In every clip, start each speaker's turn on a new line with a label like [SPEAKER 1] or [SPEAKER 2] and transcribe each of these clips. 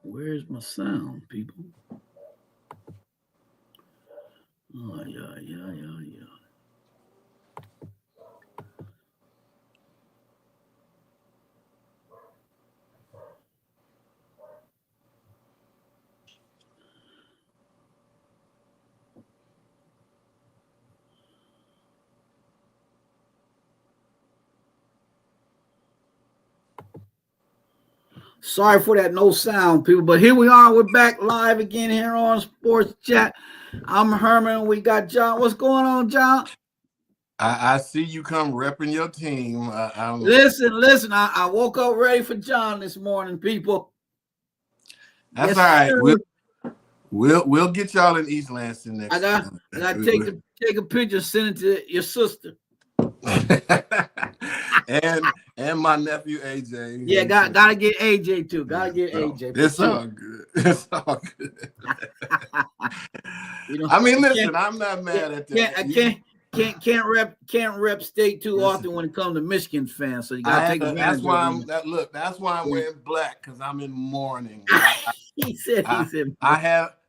[SPEAKER 1] Where's my sound, people? Oh, yeah, yeah, yeah, yeah. Sorry for that no sound, people, but here we are. We're back live again here on Sports Chat. I'm Herman. We got John. What's going on, John?
[SPEAKER 2] I see you come repping your team.
[SPEAKER 1] Listen. I woke up ready for John this morning, people.
[SPEAKER 2] That's
[SPEAKER 1] Yes,
[SPEAKER 2] all right.
[SPEAKER 1] sir.
[SPEAKER 2] We'll get y'all in East Lansing next time.
[SPEAKER 1] I got to take a picture, send it to your sister.
[SPEAKER 2] and my nephew AJ.
[SPEAKER 1] Yeah, gotta get AJ too. Gotta get AJ.
[SPEAKER 2] It's all good. It's all good. I mean, listen, I'm not mad at that.
[SPEAKER 1] I can't rep state too often when it comes to Michigan fans. So you gotta take advantage.
[SPEAKER 2] That's why I'm wearing black, because I'm in mourning.
[SPEAKER 1] he said.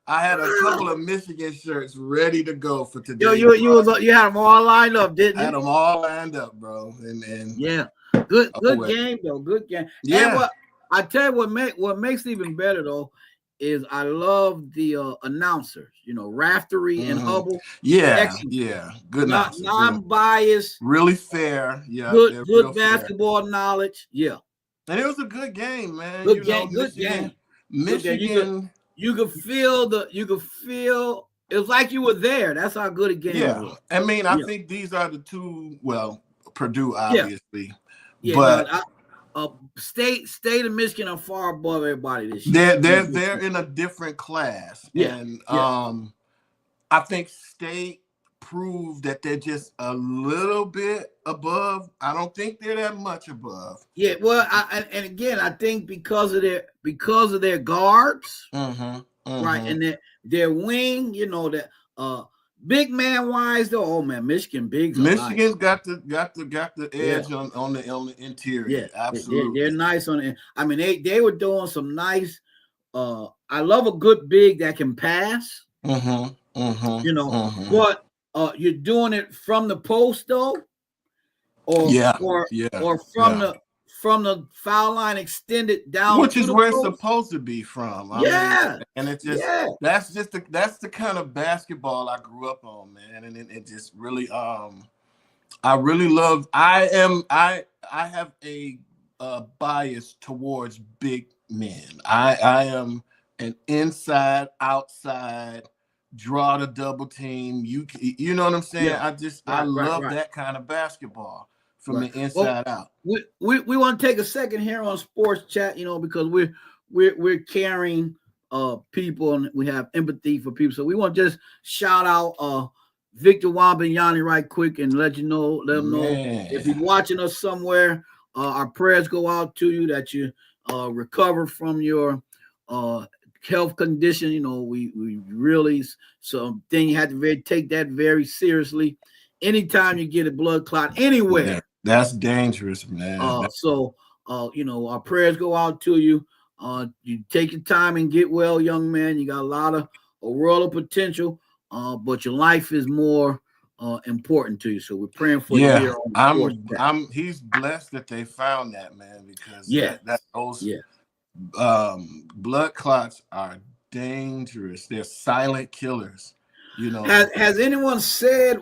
[SPEAKER 2] I had a couple of Michigan shirts ready to go for today.
[SPEAKER 1] Yo, you had them all lined up, didn't you?
[SPEAKER 2] I had them all lined up, bro. And
[SPEAKER 1] yeah, good game though. Good game.
[SPEAKER 2] Yeah.
[SPEAKER 1] And I tell you what makes it even better though is I love the announcers. Raftery and Hubble.
[SPEAKER 2] Yeah,
[SPEAKER 1] excellent.
[SPEAKER 2] Yeah. Good announcers.
[SPEAKER 1] Non-biased.
[SPEAKER 2] Really fair. Yeah.
[SPEAKER 1] Good basketball fair. Knowledge. Yeah.
[SPEAKER 2] And it was a good game, man.
[SPEAKER 1] Good game.
[SPEAKER 2] Michigan.
[SPEAKER 1] You could feel it was like you were there. That's how good a game was.
[SPEAKER 2] I mean, I think these are the two. Well, Purdue obviously, but
[SPEAKER 1] State and Michigan are far above everybody this year.
[SPEAKER 2] They're in a different class, and I think State proved that they're just a little bit above. I don't think they're that much above.
[SPEAKER 1] Yeah, well, and again, I think because of their guards, right, and their wing, that big man wise though. Oh man, Michigan's
[SPEAKER 2] nice. got the edge on the interior.
[SPEAKER 1] Yeah,
[SPEAKER 2] absolutely.
[SPEAKER 1] They're nice on it. I mean, they were doing some nice. I love a good big that can pass. But you're doing it from the post though, or from the foul line extended down,
[SPEAKER 2] which is where it's supposed to be from. I mean, and it's just that's the kind of basketball I grew up on, man, and it just really I really love. I have a bias towards big men. I am an inside outside. Draw the double team. You know what I'm saying?
[SPEAKER 1] Yeah.
[SPEAKER 2] I love that kind of basketball from the inside out.
[SPEAKER 1] We want to take a second here on Sports Chat, because we're caring people and we have empathy for people. So we want to just shout out Victor Wembanyama right quick and let them know if you're watching us somewhere. Our prayers go out to you that you recover from your health condition. We really something you have to take that very seriously. Anytime you get a blood clot anywhere,
[SPEAKER 2] that's dangerous, man.
[SPEAKER 1] Our prayers go out to you. You take your time and get well, young man. You got a world of potential, but your life is more important to you. So we're praying for you here on
[SPEAKER 2] he's blessed that they found that, man, because those blood clots are dangerous. They're silent killers.
[SPEAKER 1] Has anyone said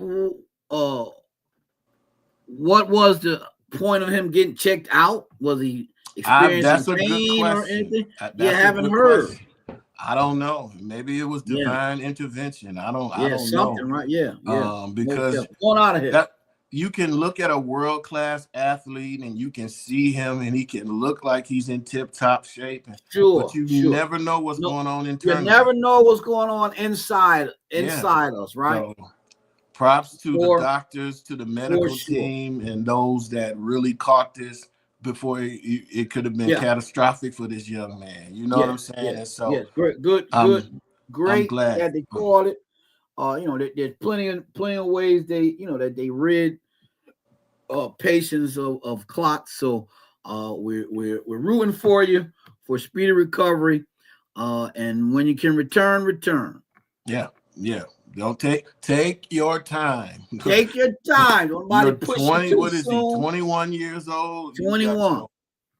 [SPEAKER 1] what was the point of him getting checked out? Was he experiencing pain or anything? You haven't heard.
[SPEAKER 2] Question. I don't know. Maybe it was divine intervention. I don't
[SPEAKER 1] something,
[SPEAKER 2] know.
[SPEAKER 1] Right? Yeah.
[SPEAKER 2] Because
[SPEAKER 1] going out of here.
[SPEAKER 2] You can look at a world-class athlete and you can see him and he can look like he's in tip-top shape. But you never know what's going on internally.
[SPEAKER 1] You never know what's going on inside us, right?
[SPEAKER 2] So, props to the doctors, to the medical team, and those that really caught this before it could have been catastrophic for this young man. You know what I'm saying?
[SPEAKER 1] And so great. I'm glad that they caught it. There's plenty of ways that they rid patients of clots. So We're rooting for you for speedy recovery. And when you can return.
[SPEAKER 2] Yeah. Don't take your time.
[SPEAKER 1] Take your time. Nobody push you too
[SPEAKER 2] what is
[SPEAKER 1] soon.
[SPEAKER 2] he? 21 years old.
[SPEAKER 1] 21.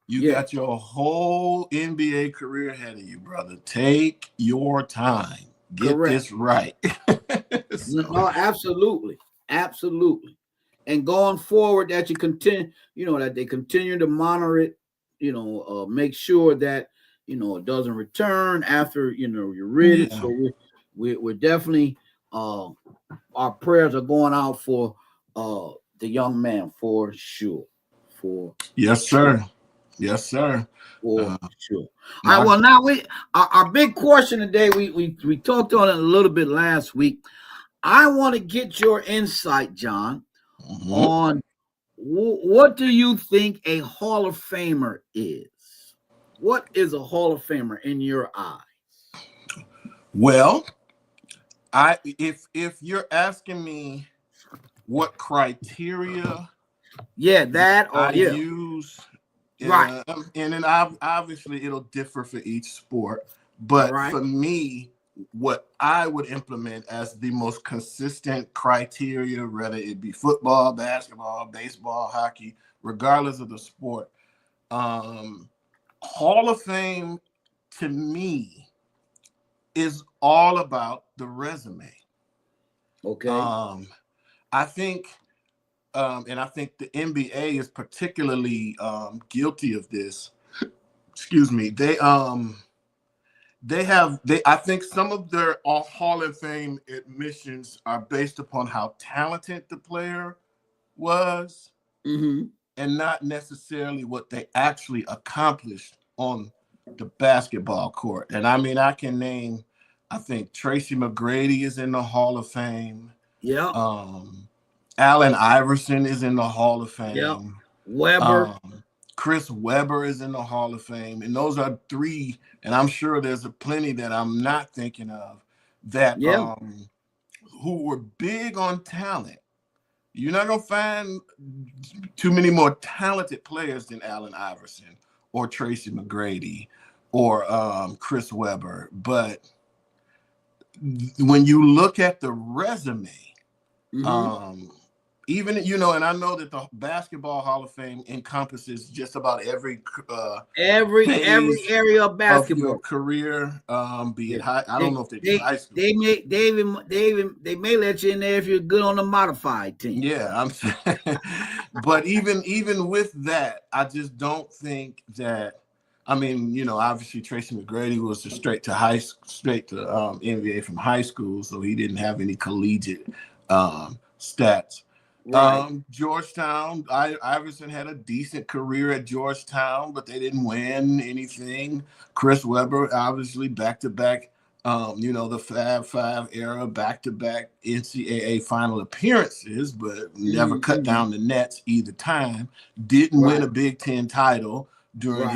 [SPEAKER 2] You got your whole NBA career ahead of you, brother. Take your time. Get this right.
[SPEAKER 1] No, absolutely. And going forward, that you continue, that they continue to monitor it, make sure that it doesn't return after you're ready. Yeah. So we're definitely our prayers are going out for the young man for sure.
[SPEAKER 2] Yes, sir. Yes, sir.
[SPEAKER 1] For sure. All right. Well, now our big question today. We talked on it a little bit last week. I want to get your insight, John, on what do you think a Hall of Famer is? What is a Hall of Famer in your eyes?
[SPEAKER 2] Well, if you're asking me what criteria, I use, right, and then obviously it'll differ for each sport, but for me, what I would implement as the most consistent criteria, whether it be football, basketball, baseball, hockey, regardless of the sport, Hall of Fame to me is all about the resume.
[SPEAKER 1] Okay.
[SPEAKER 2] I think, and I think the NBA is particularly guilty of this. Excuse me. I think some of their Hall of Fame admissions are based upon how talented the player was, and not necessarily what they actually accomplished on the basketball court. And I mean, I can name, I think Tracy McGrady is in the Hall of Fame.
[SPEAKER 1] Yeah.
[SPEAKER 2] Allen Iverson is in the Hall of Fame.
[SPEAKER 1] Yeah. Webber.
[SPEAKER 2] Chris Webber is in the Hall of Fame. And those are three, and I'm sure there's plenty that I'm not thinking of that who were big on talent. You're not going to find too many more talented players than Allen Iverson or Tracy McGrady or Chris Webber. But when you look at the resume, even, and I know that the Basketball Hall of Fame encompasses just about every
[SPEAKER 1] area of basketball
[SPEAKER 2] of your career, be it high. I don't know if they do high school.
[SPEAKER 1] They may let you in there if you're good on the modified team.
[SPEAKER 2] Yeah, I'm saying. But even with that, I just don't think that. I mean, obviously Tracy McGrady was straight to NBA from high school, so he didn't have any collegiate stats. Right. Georgetown, Iverson had a decent career at Georgetown, but they didn't win anything. Chris Webber, obviously, back-to-back, the Fab Five era, back-to-back NCAA final appearances, but never cut down the nets either time. Didn't win a Big Ten title during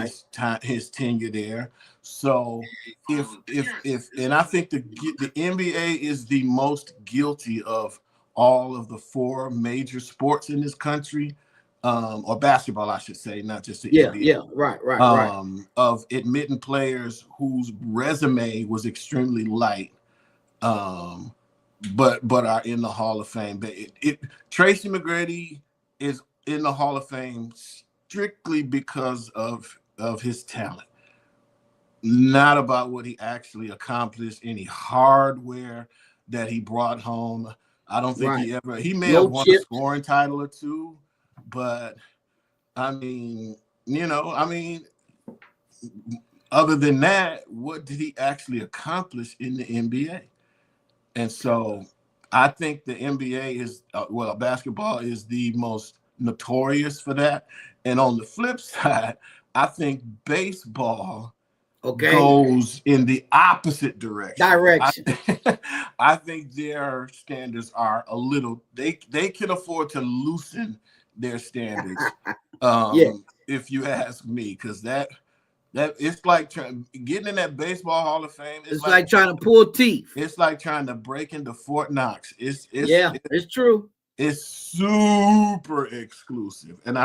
[SPEAKER 2] his tenure there. So if and I think the NBA is the most guilty of all of the four major sports in this country, or basketball, I should say, not just the NBA.
[SPEAKER 1] Yeah, right.
[SPEAKER 2] Of admitting players whose resume was extremely light, but are in the Hall of Fame. But Tracy McGrady is in the Hall of Fame strictly because of his talent, not about what he actually accomplished, any hardware that he brought home. I don't think he may have won a scoring title or two, but I mean, other than that, what did he actually accomplish in the NBA? And so I think the NBA is, basketball is the most notorious for that. And on the flip side, I think baseball goes in the opposite direction. I think their standards are a little, they can afford to loosen their standards. If you ask me, because that it's like getting in that Baseball Hall of Fame.
[SPEAKER 1] It's like trying to pull teeth.
[SPEAKER 2] It's like trying to break into Fort Knox. It's
[SPEAKER 1] true.
[SPEAKER 2] It's super exclusive, and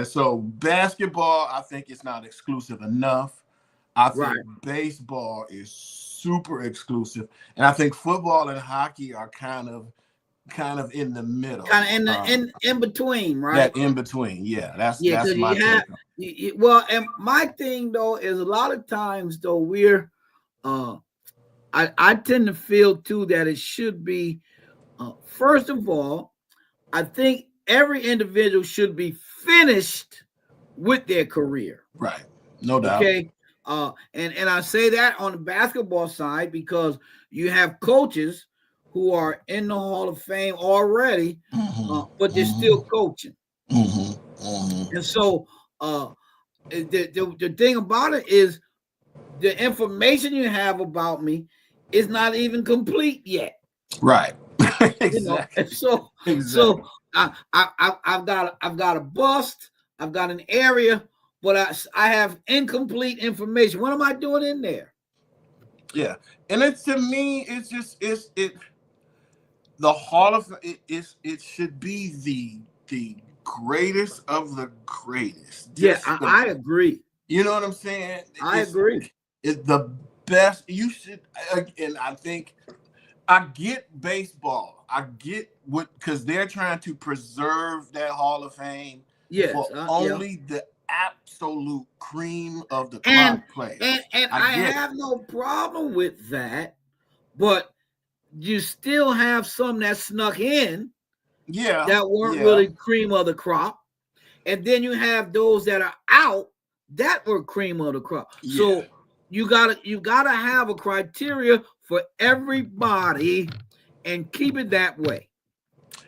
[SPEAKER 2] so basketball, I think it's not exclusive enough. I think baseball is super exclusive, and I think football and hockey are kind of in the middle,
[SPEAKER 1] kind of in between, right?
[SPEAKER 2] That in between, yeah. That's my take.
[SPEAKER 1] Well, and my thing though is a lot of times though we're, I tend to feel too that it should be, first of all, I think every individual should be finished with their career.
[SPEAKER 2] Right. No doubt.
[SPEAKER 1] Okay. And I say that on the basketball side because you have coaches who are in the Hall of Fame already, but they're still coaching. And so the thing about it is the information you have about me is not even complete yet.
[SPEAKER 2] Right.
[SPEAKER 1] Exactly. So I've got a bust, I've got an area, but I have incomplete information. What am I doing in there?
[SPEAKER 2] Yeah, and to me, it's the Hall of it should be the greatest of the greatest.
[SPEAKER 1] I agree.
[SPEAKER 2] You know what I'm saying?
[SPEAKER 1] I agree.
[SPEAKER 2] It's the best. You should, and I think I get baseball. I get because they're trying to preserve that Hall of Fame for only the absolute cream of the crop players.
[SPEAKER 1] And I have no problem with that, but you still have some that snuck in, that weren't really cream of the crop, and then you have those that are out that were cream of the crop. So you gotta have a criteria for everybody and keep it that way.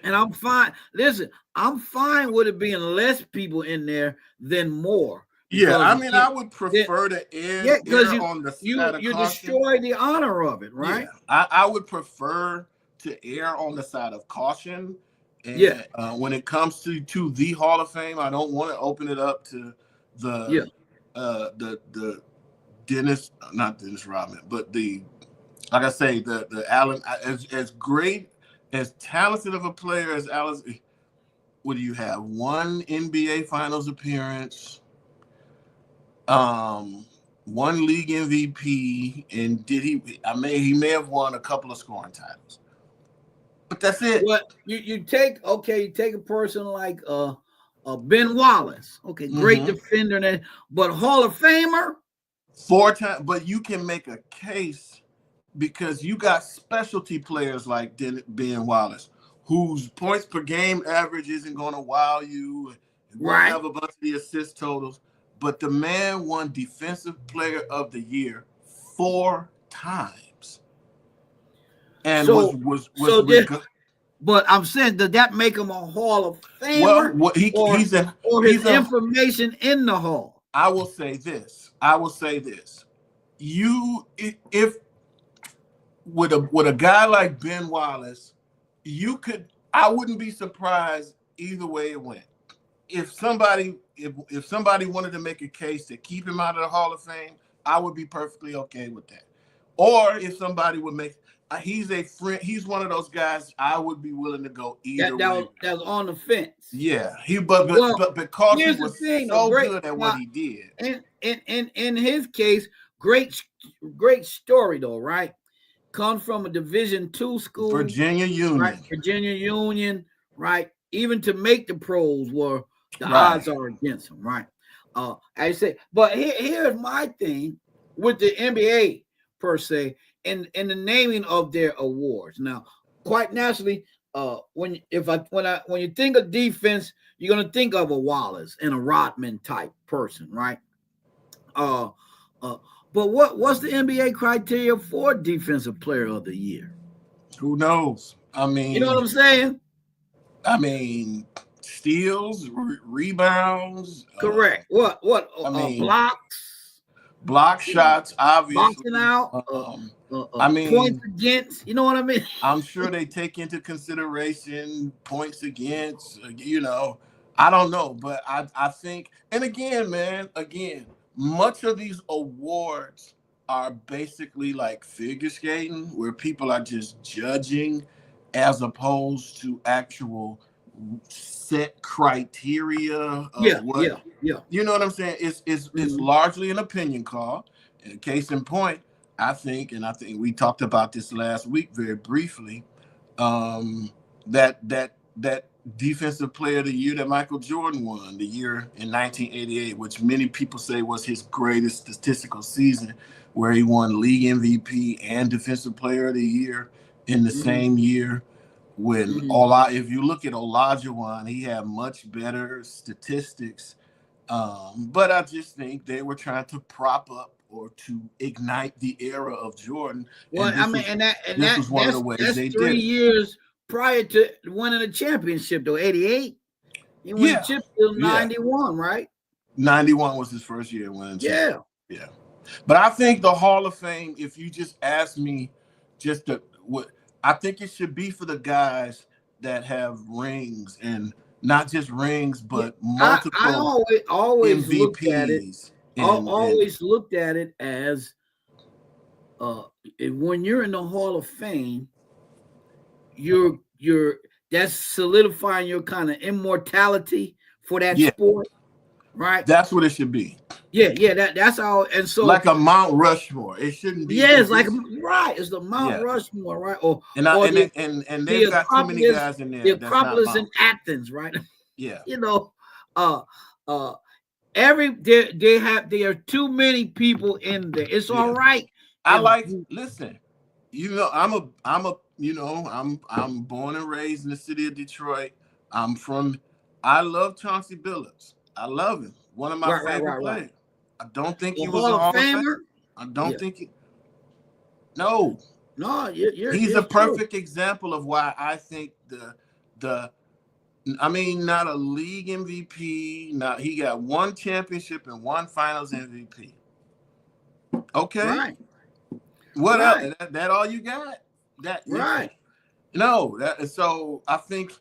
[SPEAKER 1] And I'm fine. Listen, I'm fine with it being less people in there than more.
[SPEAKER 2] Yeah, I mean, I would prefer to err on the side of caution.
[SPEAKER 1] Destroy the honor of it, right?
[SPEAKER 2] Yeah, I would prefer to err on the side of caution. And when it comes to the Hall of Fame, I don't want to open it up to the not Dennis Rodman, but like I say, the Allen, as great, as talented of a player as Allen. What do you have? One NBA Finals appearance, one league MVP, and he may have won a couple of scoring titles, but that's it.
[SPEAKER 1] Well, you take a person like Ben Wallace, great defender, but Hall of Famer,
[SPEAKER 2] 4 times. But you can make a case because you got specialty players like Ben Wallace, whose points per game average isn't going to wow you, won't have a bunch of the assist totals, but the man won Defensive Player of the Year 4 times, and was
[SPEAKER 1] But I'm saying, does that make him a Hall of Famer?
[SPEAKER 2] Well,
[SPEAKER 1] he's information in the Hall.
[SPEAKER 2] I will say this. If with a guy like Ben Wallace, I wouldn't be surprised either way it went. If somebody wanted to make a case to keep him out of the Hall of Fame, I would be perfectly okay with that. Or if somebody would make, he's a friend, he's one of those guys I would be willing to go either way.
[SPEAKER 1] That was on the fence.
[SPEAKER 2] Yeah, but because he was so good at what he did.
[SPEAKER 1] In his case, great story though, right? Comes from a Division II school,
[SPEAKER 2] Virginia Union.
[SPEAKER 1] Right? Virginia Union, right? Even to make the pros the odds are against him, right? I say, but here's my thing with the NBA per se, in the naming of their awards. Now, quite naturally, when you think of defense, you're gonna think of a Wallace and a Rodman type person, right? But what's the NBA criteria for Defensive Player of the Year?
[SPEAKER 2] Who knows? I mean,
[SPEAKER 1] you know what I'm saying?
[SPEAKER 2] I mean, steals, rebounds.
[SPEAKER 1] Correct. Blocks,
[SPEAKER 2] block shots, obviously.
[SPEAKER 1] Boxing out. Points against. You know what I mean?
[SPEAKER 2] I'm sure they take into consideration points against. I don't know, but I think, and again, much of these awards are basically like figure skating, where people are just judging as opposed to actual set criteria of
[SPEAKER 1] yeah.
[SPEAKER 2] You know what I'm saying? It's largely an opinion call. Case in point, I think we talked about this last week very briefly. That defensive player of the year that Michael Jordan won the year in 1988, which many people say was his greatest statistical season, where he won league MVP and defensive player of the year in the same year. When if you look at Olajuwon, he had much better statistics. But I just think they were trying to prop up or to ignite the era of Jordan.
[SPEAKER 1] Well, this was one of the ways they did it. 3 years prior to winning a championship, though, 88. He won the chip till 91, right?
[SPEAKER 2] 91 was his first year winning.
[SPEAKER 1] Yeah.
[SPEAKER 2] But I think the Hall of Fame, if you just ask me, I think it should be for the guys that have rings, and not just rings, but multiple.
[SPEAKER 1] I always
[SPEAKER 2] MVPs.
[SPEAKER 1] Looked at it. Looked at it as when you're in the Hall of Fame, you're that's solidifying your kind of immortality for that sport, right?
[SPEAKER 2] That's what it should be.
[SPEAKER 1] That's all. And so,
[SPEAKER 2] like a Mount Rushmore, it shouldn't be.
[SPEAKER 1] Yeah, it's like it's the Mount Rushmore, right?
[SPEAKER 2] And they've got too many guys in there.
[SPEAKER 1] The Acropolis in Athens, right?
[SPEAKER 2] Yeah.
[SPEAKER 1] You know, there are too many people in there. It's all right.
[SPEAKER 2] Listen, I'm born and raised in the city of Detroit. I love Chauncey Billups. I love him. One of my favorite players. I don't think he was a Hall of Famer. I don't think he. No, he's a perfect example of why I think not a league MVP. Not he got one championship and one Finals MVP. Okay,
[SPEAKER 1] right.
[SPEAKER 2] What else? That all you got? That
[SPEAKER 1] right?
[SPEAKER 2] No, so I think.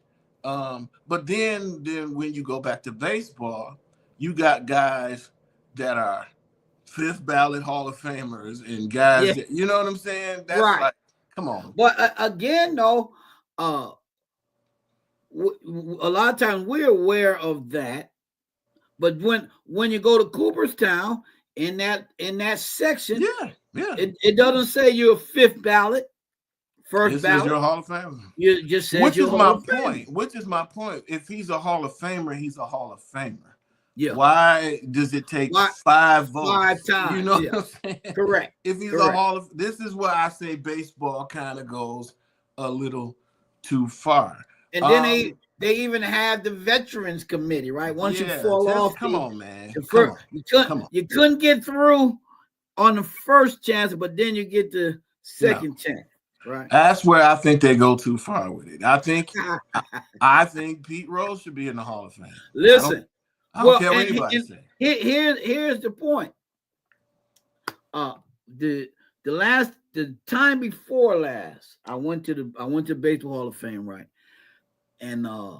[SPEAKER 2] But then when you go back to baseball, you got guys that are 5th ballot Hall of Famers and guys that, you know what I'm saying? That's like, come on.
[SPEAKER 1] But again, though, a lot of times we're aware of that. But when you go to Cooperstown in that section, it doesn't say you're a 5th ballot. First ballot.
[SPEAKER 2] Is your Hall of Famer.
[SPEAKER 1] You just said
[SPEAKER 2] Which is my point. If he's a Hall of Famer, he's a Hall of Famer.
[SPEAKER 1] Yeah.
[SPEAKER 2] Why does it take 5 votes?
[SPEAKER 1] 5 times.
[SPEAKER 2] You know what I'm saying?
[SPEAKER 1] Correct.
[SPEAKER 2] If he's a Hall of, this is where I say baseball kind of goes a little too far.
[SPEAKER 1] And then they even have the Veterans Committee, right? Once you fall off,
[SPEAKER 2] come on, man.
[SPEAKER 1] You couldn't get through on the first chance, but then you get the second chance. Right.
[SPEAKER 2] That's where I think they go too far with it. I think Pete Rose should be in the Hall of Fame.
[SPEAKER 1] Listen,
[SPEAKER 2] I don't care what anybody says.
[SPEAKER 1] Here's the point. The time before last, I went to Baseball Hall of Fame, right? And I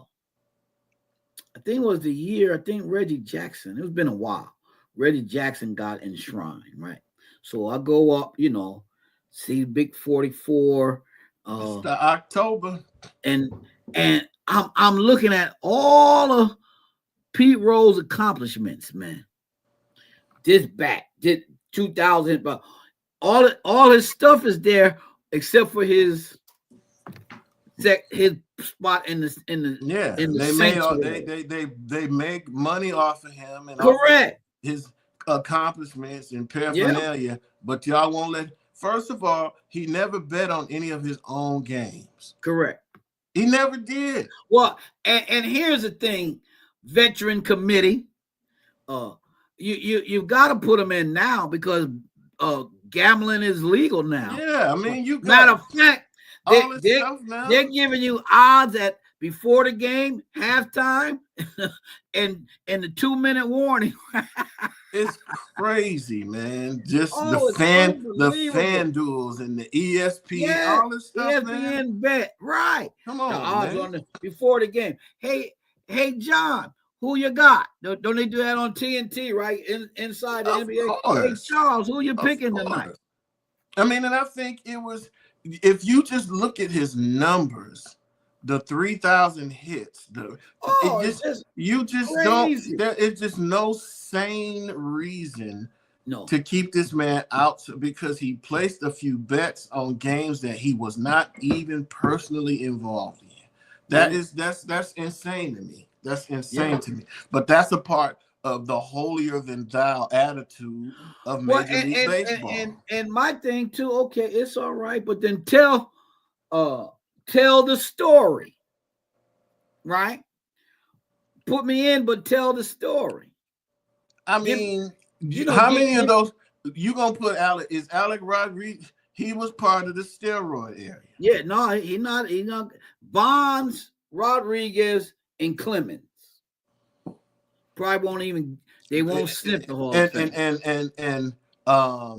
[SPEAKER 1] think it was the year. I think Reggie Jackson. It's been a while. Reggie Jackson got enshrined, right? So I go up, see Big 44.
[SPEAKER 2] It's the October.
[SPEAKER 1] And I'm looking at all of Pete Rose accomplishments, man. This 2000, but all his stuff is there except for his spot in the
[SPEAKER 2] they make money off of him and
[SPEAKER 1] correct
[SPEAKER 2] his accomplishments and paraphernalia, but y'all won't let. First of all, he never bet on any of his own games.
[SPEAKER 1] Correct.
[SPEAKER 2] He never did.
[SPEAKER 1] Well, and here's the thing, Veteran Committee, you've got to put them in now because gambling is legal now.
[SPEAKER 2] Yeah, I mean, you got
[SPEAKER 1] matter of fact,
[SPEAKER 2] they're
[SPEAKER 1] giving you odds at before the game, halftime, and the 2-minute warning.
[SPEAKER 2] It's crazy, man. Just the fan duels and the ESPN, all this stuff,
[SPEAKER 1] ESPN
[SPEAKER 2] man.
[SPEAKER 1] Bet, right?
[SPEAKER 2] Come on,
[SPEAKER 1] the odds
[SPEAKER 2] man.
[SPEAKER 1] Before the game. Hey, John, who you got? Don't they do that on TNT, right? Inside the NBA.
[SPEAKER 2] Course.
[SPEAKER 1] Hey, Charles, who you picking tonight?
[SPEAKER 2] I mean, and I think it was, if you just look at his numbers the 3,000 hits. It's just no sane reason to keep this man out because he placed a few bets on games that he was not even personally involved in. That's insane to me. That's insane to me. But that's a part of the holier than thou attitude of Major League Baseball.
[SPEAKER 1] And my thing too, okay, it's all right, but then tell the story, right? Put me in, but tell the story.
[SPEAKER 2] I mean, how many of those you gonna put Alec? Is Alec Rodriguez? He was part of the steroid area.
[SPEAKER 1] Yeah, no, he not. Bonds, Rodriguez, and Clemens probably won't even. They won't sniff the whole thing.
[SPEAKER 2] And I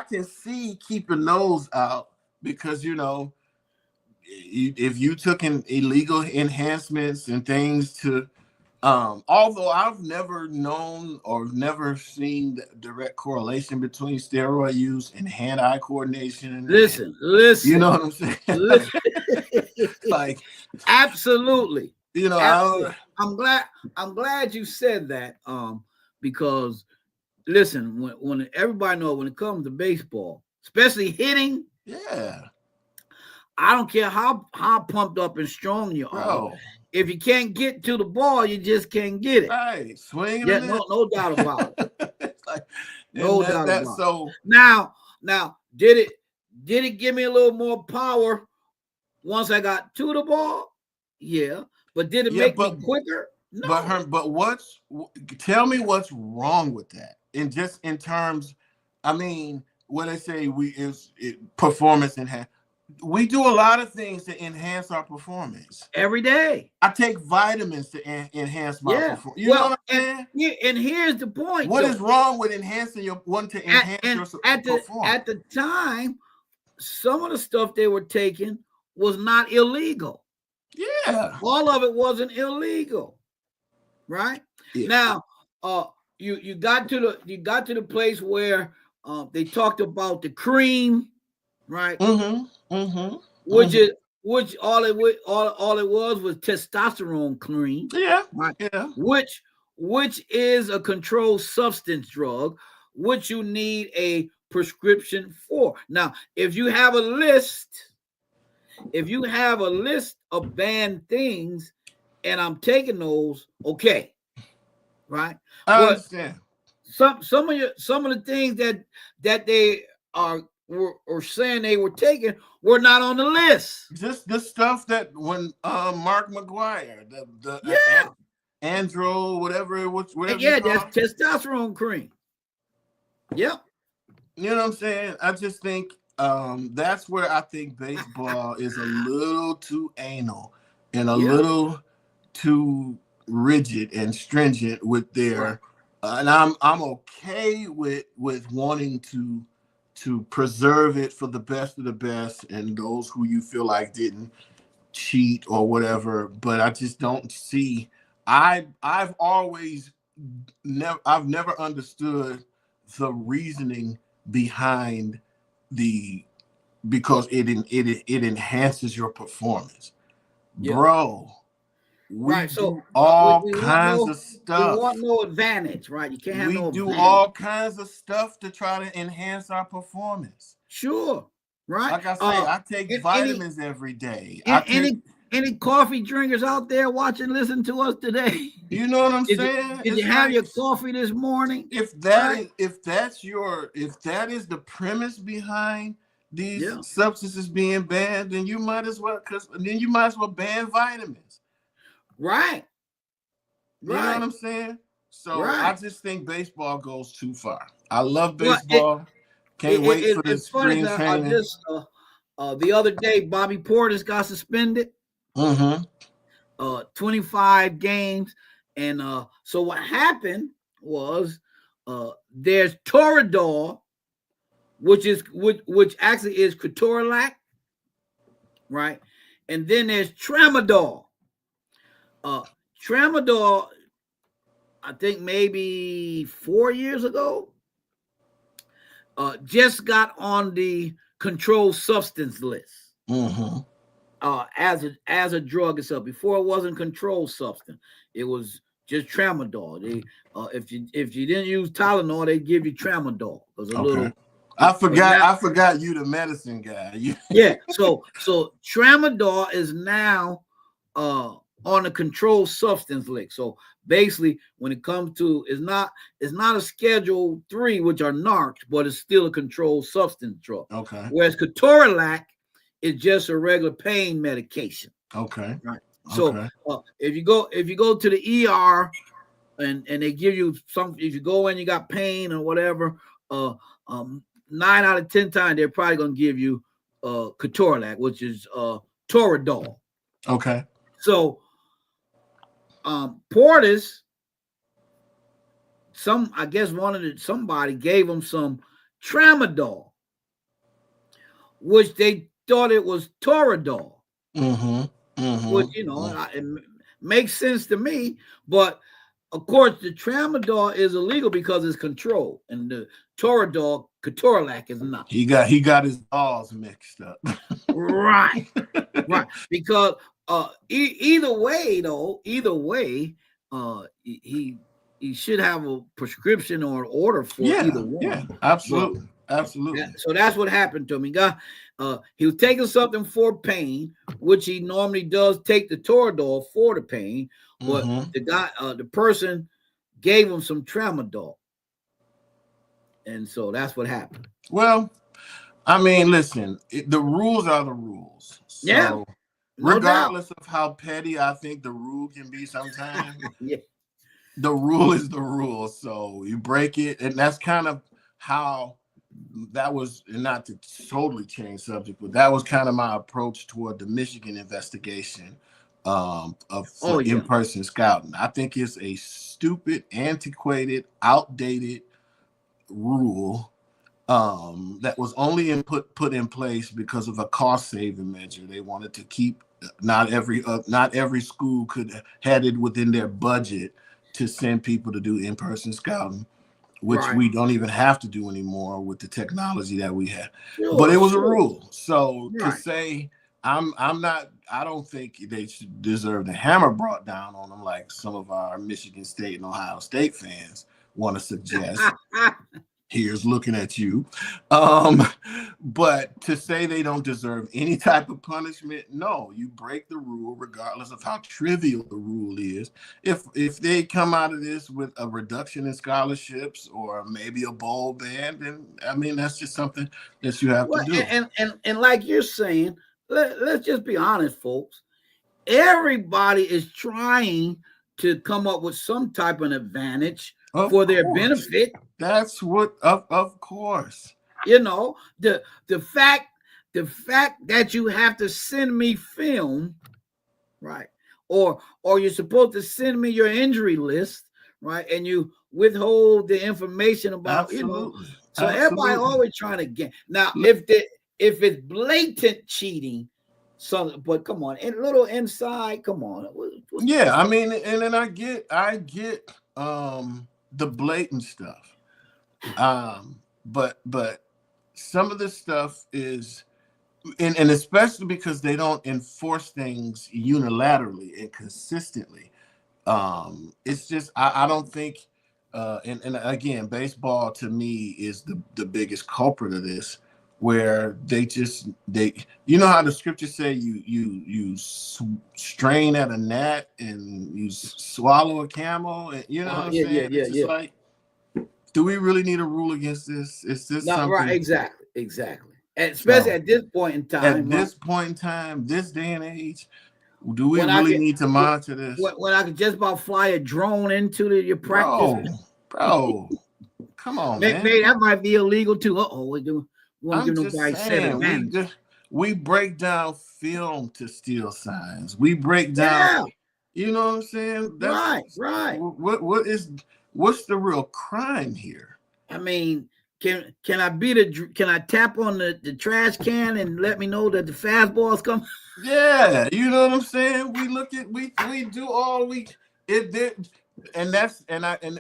[SPEAKER 2] can see keeping those out because if you took in illegal enhancements and things to. Although I've never known or never seen the direct correlation between steroid use and hand-eye coordination.
[SPEAKER 1] Listen.
[SPEAKER 2] You know what I'm saying? Like,
[SPEAKER 1] absolutely.
[SPEAKER 2] Absolutely.
[SPEAKER 1] I'm glad you said that. Because listen, when everybody knows when it comes to baseball, especially hitting, I don't care how pumped up and strong you are. If you can't get to the ball, you just can't get it.
[SPEAKER 2] Right, swing.
[SPEAKER 1] Yeah, no doubt about it.
[SPEAKER 2] No doubt about it. So
[SPEAKER 1] now, did it give me a little more power once I got to the ball? Yeah, but did it make me quicker? No.
[SPEAKER 2] But tell me what's wrong with that? In terms, I mean, when they say performance enhanced. We do a lot of things to enhance our performance
[SPEAKER 1] every day.
[SPEAKER 2] I take vitamins to enhance my performance. You know what I'm saying?
[SPEAKER 1] And here's the point.
[SPEAKER 2] What is wrong with enhancing your performance?
[SPEAKER 1] At the time, some of the stuff they were taking was not illegal.
[SPEAKER 2] Yeah,
[SPEAKER 1] all of it wasn't illegal, right? Yeah. Now, you got to the place where they talked about the cream. Right. Which all it was testosterone cream.
[SPEAKER 2] Yeah.
[SPEAKER 1] Right. Yeah. Which is a controlled substance drug, which you need a prescription for. Now, if you have a list of banned things, and I'm taking those, okay, right?
[SPEAKER 2] I understand.
[SPEAKER 1] Some of the things that they were saying they were taking were not on the list.
[SPEAKER 2] Just the stuff that when Mark McGwire, Andro, whatever it was,
[SPEAKER 1] that's testosterone cream. Yep.
[SPEAKER 2] You know what I'm saying? I just think that's where I think baseball is a little too anal and a little too rigid and stringent with their. And I'm okay with wanting to preserve it for the best of the best and those who you feel like didn't cheat or whatever, but I just don't see. I've never understood the reasoning behind because it enhances your perforance, bro. We do all kinds of stuff.
[SPEAKER 1] We want no advantage, right? You can't have no advantage.
[SPEAKER 2] We do all kinds of stuff to try to enhance our performance.
[SPEAKER 1] Sure, right?
[SPEAKER 2] Like I say, I take vitamins every day.
[SPEAKER 1] Any coffee drinkers out there watching, listen to us today?
[SPEAKER 2] You know what I'm saying?
[SPEAKER 1] Did you have your coffee this morning?
[SPEAKER 2] If that is the premise behind these substances being banned, then you might as well ban vitamins.
[SPEAKER 1] Right.
[SPEAKER 2] You know what I'm saying? So I just think baseball goes too far. I love baseball. Can't wait for the spring training.
[SPEAKER 1] The other day, Bobby Portis got suspended. 25 games. And so what happened was there's Toradol, which actually is Ketorolac, right? And then there's Tramadol. Tramadol, I think maybe 4 years ago, just got on the controlled substance list. as a drug itself. Before it wasn't controlled substance. It was just tramadol. They if you didn't use Tylenol, they give you tramadol. It was a little.
[SPEAKER 2] I forgot you the medicine guy.
[SPEAKER 1] Yeah. So tramadol is now on the controlled substance list. So basically, when it comes to it's not a Schedule 3, which are narcs, but it's still a controlled substance drug.
[SPEAKER 2] Okay.
[SPEAKER 1] Whereas ketorolac is just a regular pain medication.
[SPEAKER 2] Okay.
[SPEAKER 1] Right. So if you go to the ER and they give you some, if you go in, you got pain or whatever, 9 out of 10 times they're probably gonna give you ketorolac, which is Toradol.
[SPEAKER 2] Okay.
[SPEAKER 1] So Portis, I guess somebody gave them some tramadol, which they thought it was Toradol. Which, it makes sense to me, but of course the tramadol is illegal because it's controlled, and the ketorolac is not.
[SPEAKER 2] He got his balls mixed up.
[SPEAKER 1] Right. Because either way, he should have a prescription or an order for either one.
[SPEAKER 2] Yeah, absolutely. Absolutely.
[SPEAKER 1] So that's what happened to him. He was taking something for pain, which he normally does take the Toradol for the pain, but the person gave him some tramadol, and so that's what happened.
[SPEAKER 2] Well, I mean, listen, the rules are the rules. So
[SPEAKER 1] yeah.
[SPEAKER 2] Regardless of how petty I think the rule can be sometimes, the rule is the rule. So you break it, and that's kind of how that was, not to totally change subject, but that was kind of my approach toward the Michigan investigation of in-person scouting. I think it's a stupid, antiquated, outdated rule that was only put in place because of a cost-saving measure. They wanted to keep not every school had it within their budget to send people to do in-person scouting, which we don't even have to do anymore with the technology that we have. But it was a rule. So to say I don't think they should deserve the hammer brought down on them like some of our Michigan State and Ohio State fans want to suggest. Here's looking at you. But to say they don't deserve any type of punishment, no, you break the rule regardless of how trivial the rule is. If they come out of this with a reduction in scholarships or maybe a bowl ban, then I mean that's just something that you have to do.
[SPEAKER 1] And like you're saying, let's just be honest, folks. Everybody is trying to come up with some type of advantage for their benefit.
[SPEAKER 2] That's what, of course.
[SPEAKER 1] The fact that you have to send me film, right? Or you're supposed to send me your injury list, right? And you withhold the information about,
[SPEAKER 2] Absolutely.
[SPEAKER 1] So everybody always trying to get. Now, if it's blatant cheating, but come on, and little inside, come on.
[SPEAKER 2] Yeah, I mean, and then I get the blatant stuff. But some of this stuff is, and especially because they don't enforce things unilaterally and consistently. It's just I don't think, and again, baseball to me is the biggest culprit of this, where they how the scriptures say you strain at a gnat and you swallow a camel, and what I'm saying? It's just like, do we really need a rule against this? Is this something?
[SPEAKER 1] Right, exactly. And especially at this point in time.
[SPEAKER 2] This day and age, do we really need to monitor this?
[SPEAKER 1] When I could just about fly a drone into your practice?
[SPEAKER 2] Bro, come on, man.
[SPEAKER 1] Maybe that might be illegal too. We want to give nobody set.
[SPEAKER 2] We break down film to steal signs. We break down, you know what I'm saying?
[SPEAKER 1] Right.
[SPEAKER 2] What's the real crime here?
[SPEAKER 1] I mean, can I tap on the trash can and let me know that the fastball's coming?
[SPEAKER 2] Yeah, you know what I'm saying? We do all we and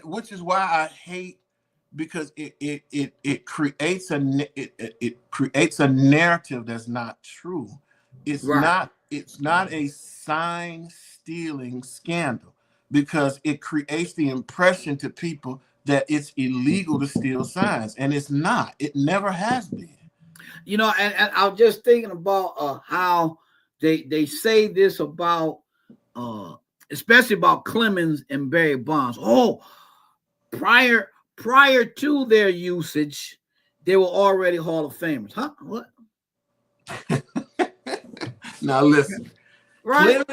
[SPEAKER 2] which is why I hate, because it creates a narrative that's not true. It's not it's not a sign stealing scandal because it creates the impression to people that it's illegal to steal signs, and it's not. It never has been.
[SPEAKER 1] You know, and I was just thinking about how they say this about especially about Clemens and Barry Bonds. Oh, prior to their usage, they were already Hall of Famers. Huh? What?
[SPEAKER 2] Now listen,
[SPEAKER 1] right?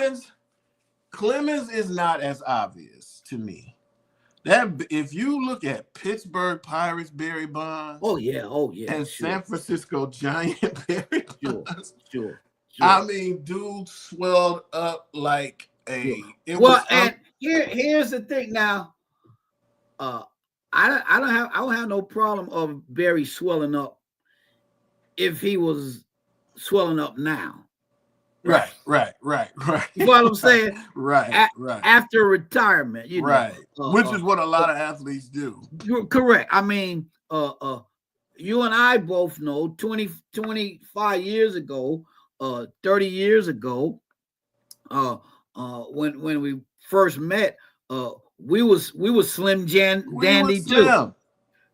[SPEAKER 2] Clemens is not as obvious to me. That if you look at Pittsburgh Pirates Barry Bonds,
[SPEAKER 1] oh yeah,
[SPEAKER 2] and sure. San Francisco Giant Barry Bonds,
[SPEAKER 1] sure.
[SPEAKER 2] I mean, dude swelled up like a.
[SPEAKER 1] And here's the thing. Now, I don't have no problem of Barry swelling up if he was swelling up now.
[SPEAKER 2] Right.
[SPEAKER 1] You know what I'm saying?
[SPEAKER 2] Right.
[SPEAKER 1] After retirement, you know.
[SPEAKER 2] Right. Which is what a lot of athletes do.
[SPEAKER 1] Correct. I mean, you and I both know 25 years ago, 30 years ago, when we first met, we was Slim Dandy too.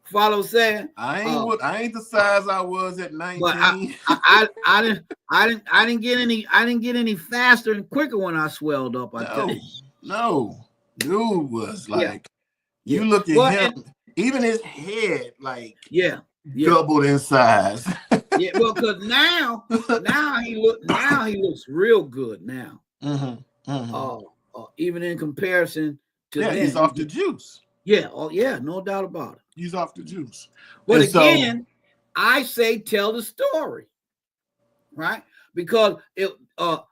[SPEAKER 1] Follow saying?
[SPEAKER 2] I ain't the size I was at 19.
[SPEAKER 1] But I didn't get any faster and quicker when I swelled up.
[SPEAKER 2] No, dude was like you look at him, even his head like doubled in size.
[SPEAKER 1] Yeah, well, because now he looks real good now. Even in comparison to then,
[SPEAKER 2] he's off the juice.
[SPEAKER 1] Yeah, no doubt about it.
[SPEAKER 2] He's off the juice.
[SPEAKER 1] But again, I say tell the story, right? Because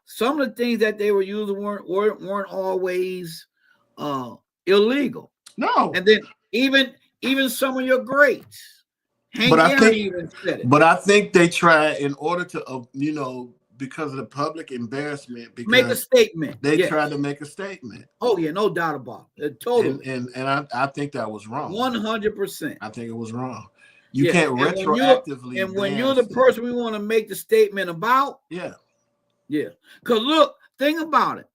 [SPEAKER 1] some of the things that they were using weren't always illegal.
[SPEAKER 2] No,
[SPEAKER 1] and then even some of your greats, Hank Aaron even said it.
[SPEAKER 2] But I think they try in order to because of the public embarrassment. Because
[SPEAKER 1] make a statement.
[SPEAKER 2] They tried to make a statement.
[SPEAKER 1] Oh yeah, no doubt about it. Totally.
[SPEAKER 2] And I think that was wrong.
[SPEAKER 1] 100%.
[SPEAKER 2] I think it was wrong. You can't retroactively.
[SPEAKER 1] And when you're the person we want to make the statement about, yeah. Because look, think about it.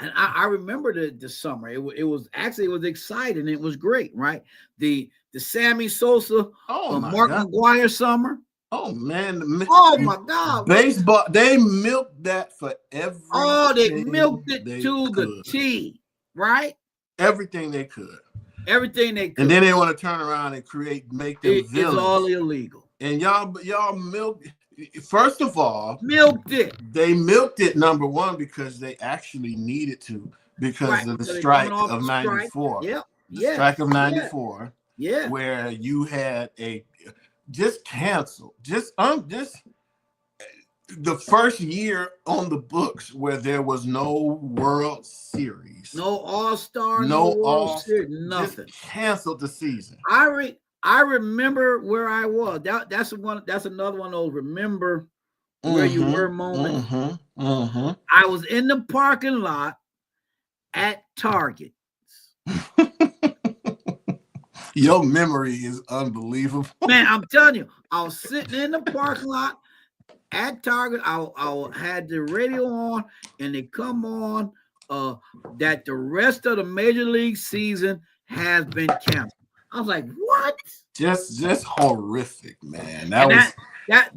[SPEAKER 1] And I remember the summer. It was exciting. It was great, right? The Sammy Sosa, Mark McGwire summer.
[SPEAKER 2] Oh man!
[SPEAKER 1] Oh my God!
[SPEAKER 2] Baseball, they milked that for everything.
[SPEAKER 1] Oh, they milked it to the T, right?
[SPEAKER 2] Everything they could.
[SPEAKER 1] And
[SPEAKER 2] then they want to turn around and make them villains.
[SPEAKER 1] It's all illegal.
[SPEAKER 2] And y'all milked. First of all,
[SPEAKER 1] milked it.
[SPEAKER 2] They milked it, number one, because they actually needed to because of the strike of '94. The strike of '94.
[SPEAKER 1] Yeah.
[SPEAKER 2] Where you had just canceled. Just the first year on the books where there was no World Series,
[SPEAKER 1] no All-Star, no World Series, nothing.
[SPEAKER 2] Just canceled the season.
[SPEAKER 1] I remember where I was. That's another one of those remember where you were moments. I was in the parking lot at Target.
[SPEAKER 2] Your memory is unbelievable.
[SPEAKER 1] Man, I'm telling you, I was sitting in the parking lot at Target. I had the radio on, and they come on that the rest of the Major League season has been canceled. I was like, what?
[SPEAKER 2] Just horrific, man.
[SPEAKER 1] That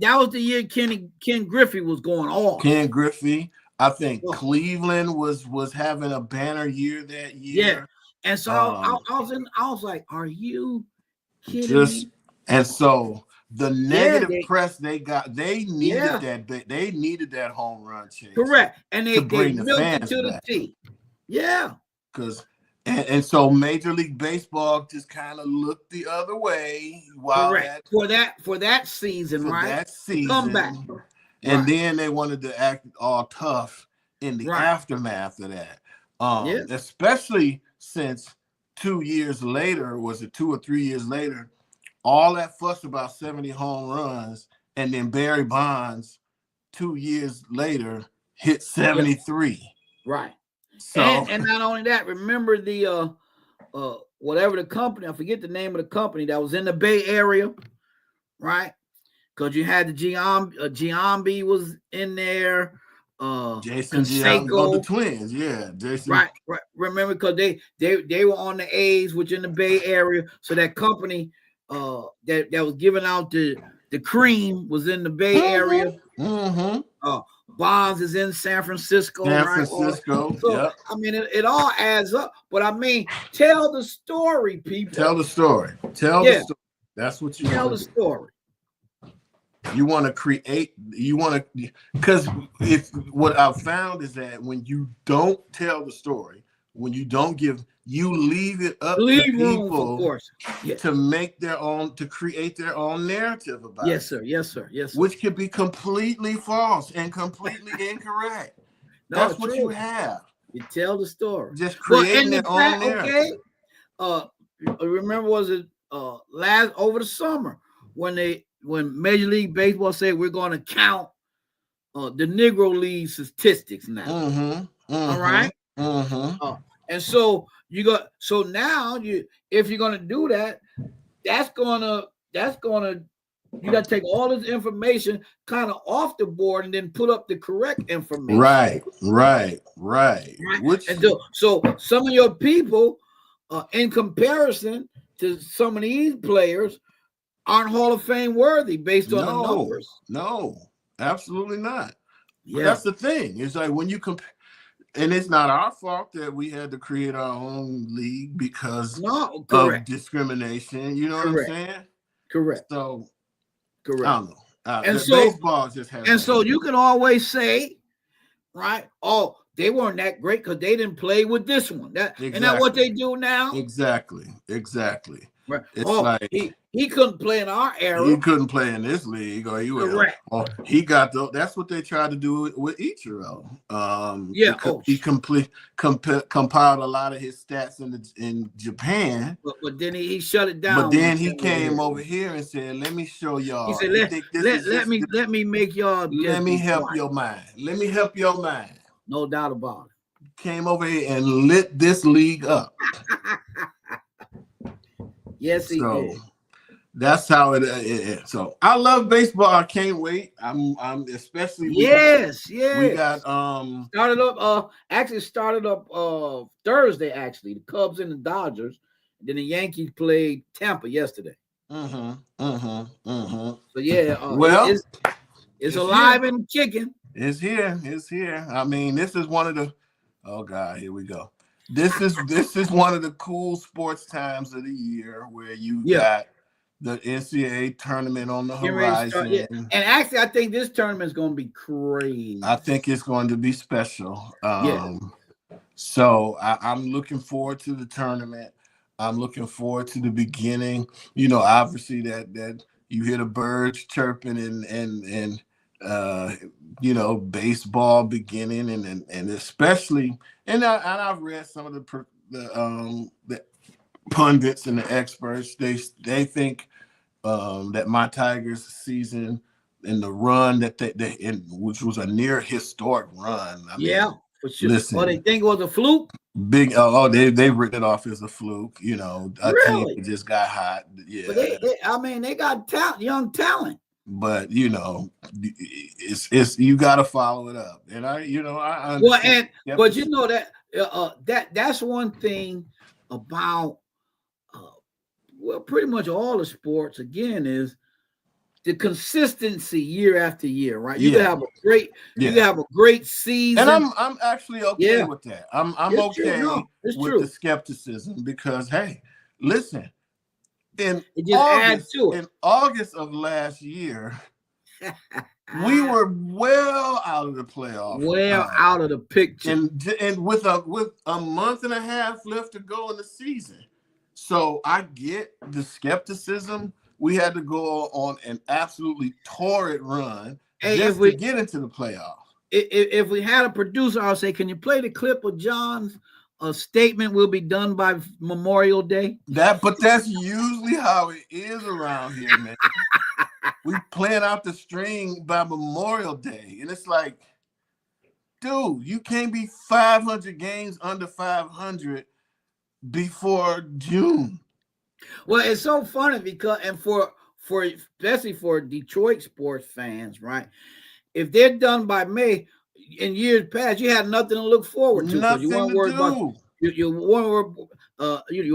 [SPEAKER 1] was the year Ken Griffey was going off.
[SPEAKER 2] Ken Griffey. I think Cleveland was having a banner year that year.
[SPEAKER 1] Yeah. And so I was like, are you kidding me?
[SPEAKER 2] And so the negative press they got, they needed they needed that home run chase.
[SPEAKER 1] Correct. And they milked it to the T. Yeah.
[SPEAKER 2] Because and so Major League Baseball just kind of looked the other way while
[SPEAKER 1] for that season, right?
[SPEAKER 2] That season.
[SPEAKER 1] Come back.
[SPEAKER 2] And then they wanted to act all tough in the aftermath of that. Especially since 2 years later, was it 2 or 3 years later, all that fuss about 70 home runs, and then Barry Bonds 2 years later hit 73.
[SPEAKER 1] Right.
[SPEAKER 2] So
[SPEAKER 1] and not only that, remember the whatever the company, I forget the name of the company that was in the Bay Area, right? Because you had the Giambi was in there.
[SPEAKER 2] Jason Giambi, the Twins, Jason.
[SPEAKER 1] Right. Remember, because they were on the A's, which in the Bay Area, so that company that was giving out the cream was in the Bay Area. Bonds is in San Francisco. So I mean, it all adds up. But I mean, tell the story, people.
[SPEAKER 2] Tell the story. Tell the story. That's what you
[SPEAKER 1] tell the story.
[SPEAKER 2] You want to create. You want to, because if what I've found is that when you don't tell the story, when you don't give, you leave it up to people to make their own, to create their own narrative about it.
[SPEAKER 1] Yes, sir.
[SPEAKER 2] Which could be completely false and completely incorrect. That's what you have.
[SPEAKER 1] You tell the story.
[SPEAKER 2] Just creating their own narrative.
[SPEAKER 1] Okay. Remember, was it last over the summer when Major League Baseball said we're going to count the Negro League statistics now. All right. And so now if you're gonna do that, that's gonna you gotta take all this information kind of off the board and then put up the correct information.
[SPEAKER 2] Right.
[SPEAKER 1] So some of your people, in comparison to some of these players, aren't Hall of Fame worthy based on the numbers.
[SPEAKER 2] No, absolutely not. Yeah, but that's the thing. It's like when you compare. And it's not our fault that we had to create our own league because of discrimination. You know what I'm saying?
[SPEAKER 1] Correct.
[SPEAKER 2] So,
[SPEAKER 1] I
[SPEAKER 2] don't know.
[SPEAKER 1] And so
[SPEAKER 2] baseball just has.
[SPEAKER 1] And so you can always say, right? Oh, they weren't that great because they didn't play with this one. Isn't that what they do now?
[SPEAKER 2] Exactly.
[SPEAKER 1] Right.
[SPEAKER 2] It's like
[SPEAKER 1] he couldn't play in our era.
[SPEAKER 2] He couldn't play in this league, or he got that's what they tried to do with Ichiro. He compiled a lot of his stats in Japan,
[SPEAKER 1] but then he shut it down.
[SPEAKER 2] But then he came over here and said, "Let me show y'all."
[SPEAKER 1] He said, "Let me make y'all.
[SPEAKER 2] Let me help your mind. Let me help your mind."
[SPEAKER 1] No doubt about it.
[SPEAKER 2] Came over here and lit this league up.
[SPEAKER 1] Yes, he did.
[SPEAKER 2] That's how it is. So I love baseball. I can't wait. I'm especially.
[SPEAKER 1] Yes.
[SPEAKER 2] We got
[SPEAKER 1] started up Thursday. Actually, the Cubs and the Dodgers. And then the Yankees played Tampa yesterday.
[SPEAKER 2] So
[SPEAKER 1] yeah. It's alive and kicking.
[SPEAKER 2] It's here. I mean, this is one of the. Oh God, here we go. This is one of the cool sports times of the year where you got the NCAA tournament on the horizon.
[SPEAKER 1] And actually, I think this tournament is going to be crazy.
[SPEAKER 2] I think it's going to be special. So I'm looking forward to the tournament. I'm looking forward to the beginning. You know, obviously that you hear the birds chirping and you know, baseball beginning and especially and I've read some of the pundits and the experts. They think that my Tigers season and the run that which was a near historic run. I mean,
[SPEAKER 1] for sure. Listen, they think it was a fluke.
[SPEAKER 2] They've written it off as a fluke. You know, a team that just got hot. Yeah,
[SPEAKER 1] but they got young talent.
[SPEAKER 2] But you know, it's you got to follow it up, and I understand.
[SPEAKER 1] But you know that's one thing about pretty much all the sports again is the consistency year after year, right? You have a great season,
[SPEAKER 2] and I'm actually okay with that. I'm okay with the skepticism because hey, listen. In August of last year, we were well out of the playoff,
[SPEAKER 1] out of the picture,
[SPEAKER 2] and with a month and a half left to go in the season. So I get the skepticism. We had to go on an absolutely torrid run just to get into the playoffs.
[SPEAKER 1] If we had a producer, I'll say, can you play the clip of John's statement will be done by Memorial Day?
[SPEAKER 2] But that's usually how it is around here, man. We plan out the string by Memorial Day, and it's like, dude, you can't be 500 games under 500 before June.
[SPEAKER 1] Well, it's so funny because, and for especially for Detroit sports fans, right? If they're done by May, in years past, you had nothing to look forward to because you weren't worried about you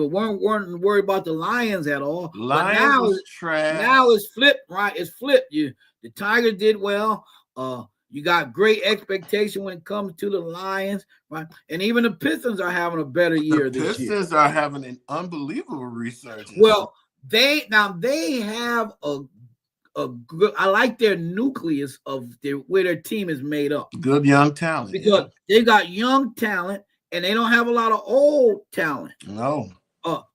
[SPEAKER 1] weren't worried about the Lions at all.
[SPEAKER 2] Lions
[SPEAKER 1] but now
[SPEAKER 2] was trash.
[SPEAKER 1] Now it's flipped, right? It's flipped. The Tigers did well. You got great expectation when it comes to the Lions, right? And even the Pistons are having a better year this year.
[SPEAKER 2] The Pistons are having an unbelievable resurgence.
[SPEAKER 1] Well, they have a good. I like their nucleus of where their team is made up.
[SPEAKER 2] Good young talent.
[SPEAKER 1] Because they got young talent and they don't have a lot of old talent.
[SPEAKER 2] No.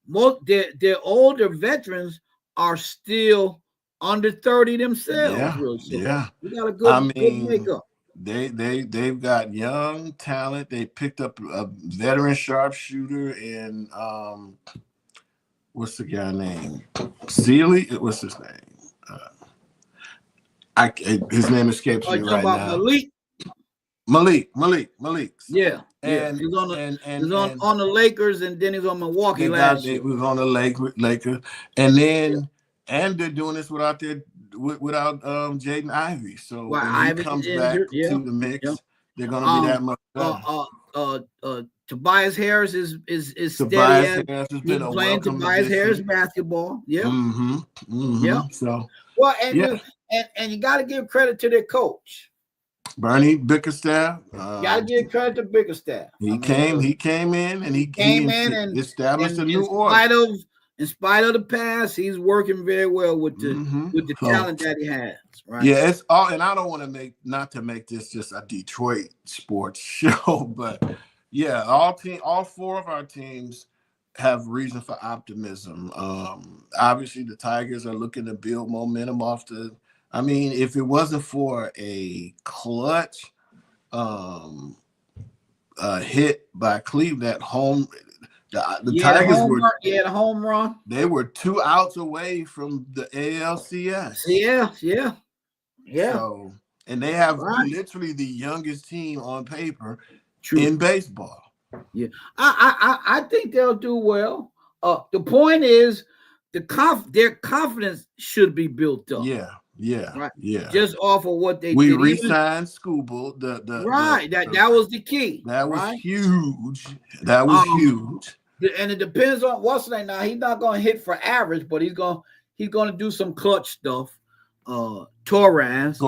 [SPEAKER 1] Most their older veterans are still under 30 themselves.
[SPEAKER 2] Yeah,
[SPEAKER 1] really. So
[SPEAKER 2] yeah.
[SPEAKER 1] We got a good makeup.
[SPEAKER 2] They've got young talent. They picked up a veteran sharpshooter in what's the guy name? Sealy? What's his name? His name escapes me right now. Malik.
[SPEAKER 1] Yeah.
[SPEAKER 2] And
[SPEAKER 1] he's on the Lakers, and then he's on Milwaukee last year.
[SPEAKER 2] He was on the Lakers, and they're doing this without Jaden Ivey. So when he comes back to the mix, they're going to be that much better.
[SPEAKER 1] Tobias Harris is steady.
[SPEAKER 2] Tobias Harris has been
[SPEAKER 1] playing Tobias Harris basketball. Yeah.
[SPEAKER 2] Yeah. So
[SPEAKER 1] and you got to give credit to their coach.
[SPEAKER 2] Bernie Bickerstaff.
[SPEAKER 1] Gotta give credit to Bickerstaff.
[SPEAKER 2] He came in and he established a new order.
[SPEAKER 1] In spite of the past, he's working very well with the talent that he has. Right?
[SPEAKER 2] Yeah, it's all, and I don't want to make this just a Detroit sports show, but yeah, all four of our teams have reason for optimism. Obviously, the Tigers are looking to build momentum off the. I mean, if it wasn't for a clutch hit by Cleveland at home, the Tigers
[SPEAKER 1] had a home run.
[SPEAKER 2] They were 2 outs away from the ALCS.
[SPEAKER 1] Yeah.
[SPEAKER 2] So, and they have literally the youngest team on paper in baseball.
[SPEAKER 1] Yeah, I think they'll do well. The point is, their confidence should be built up.
[SPEAKER 2] Yeah.
[SPEAKER 1] Just off of what they did.
[SPEAKER 2] We re-signed Skubal.
[SPEAKER 1] That was the key.
[SPEAKER 2] That was huge. That was huge.
[SPEAKER 1] And it depends on what's the name now. He's not going to hit for average, but he's going to do some clutch stuff. Torres,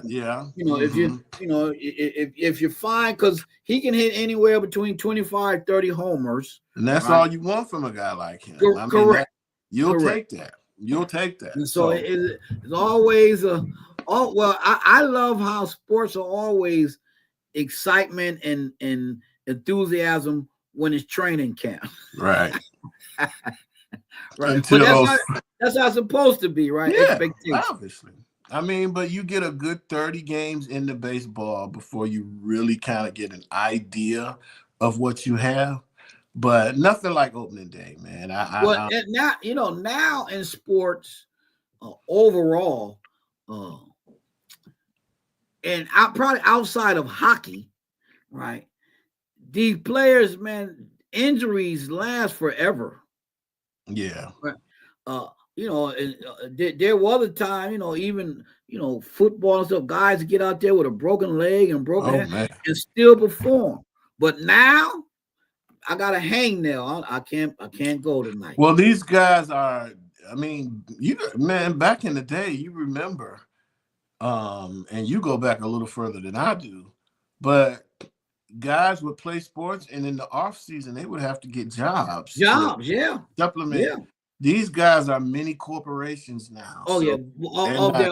[SPEAKER 2] yeah.
[SPEAKER 1] If you're fine, because he can hit anywhere between 25, 30 homers.
[SPEAKER 2] And that's all you want from a guy like him.
[SPEAKER 1] Correct.
[SPEAKER 2] You'll take that. You'll take that.
[SPEAKER 1] And so it's always I love how sports are always excitement and enthusiasm when it's training camp.
[SPEAKER 2] Right.
[SPEAKER 1] Right. But that's how it's supposed to be, right?
[SPEAKER 2] Yeah, obviously. I mean, but you get a good 30 games into baseball before you really kind of get an idea of what you have. But nothing like opening day, man. Now in sports, overall, and probably outside of hockey, right? These players, man, injuries last forever. Yeah.
[SPEAKER 1] Right. There was a time, even football and stuff, guys get out there with a broken leg and broken hand and still perform. But now I got a hangnail. I can't go tonight.
[SPEAKER 2] Well, these guys are. I mean, back in the day, you remember, and you go back a little further than I do, but guys would play sports, and in the off season, they would have to get jobs. Supplement. Yeah. These guys are mini corporations now.
[SPEAKER 1] Of their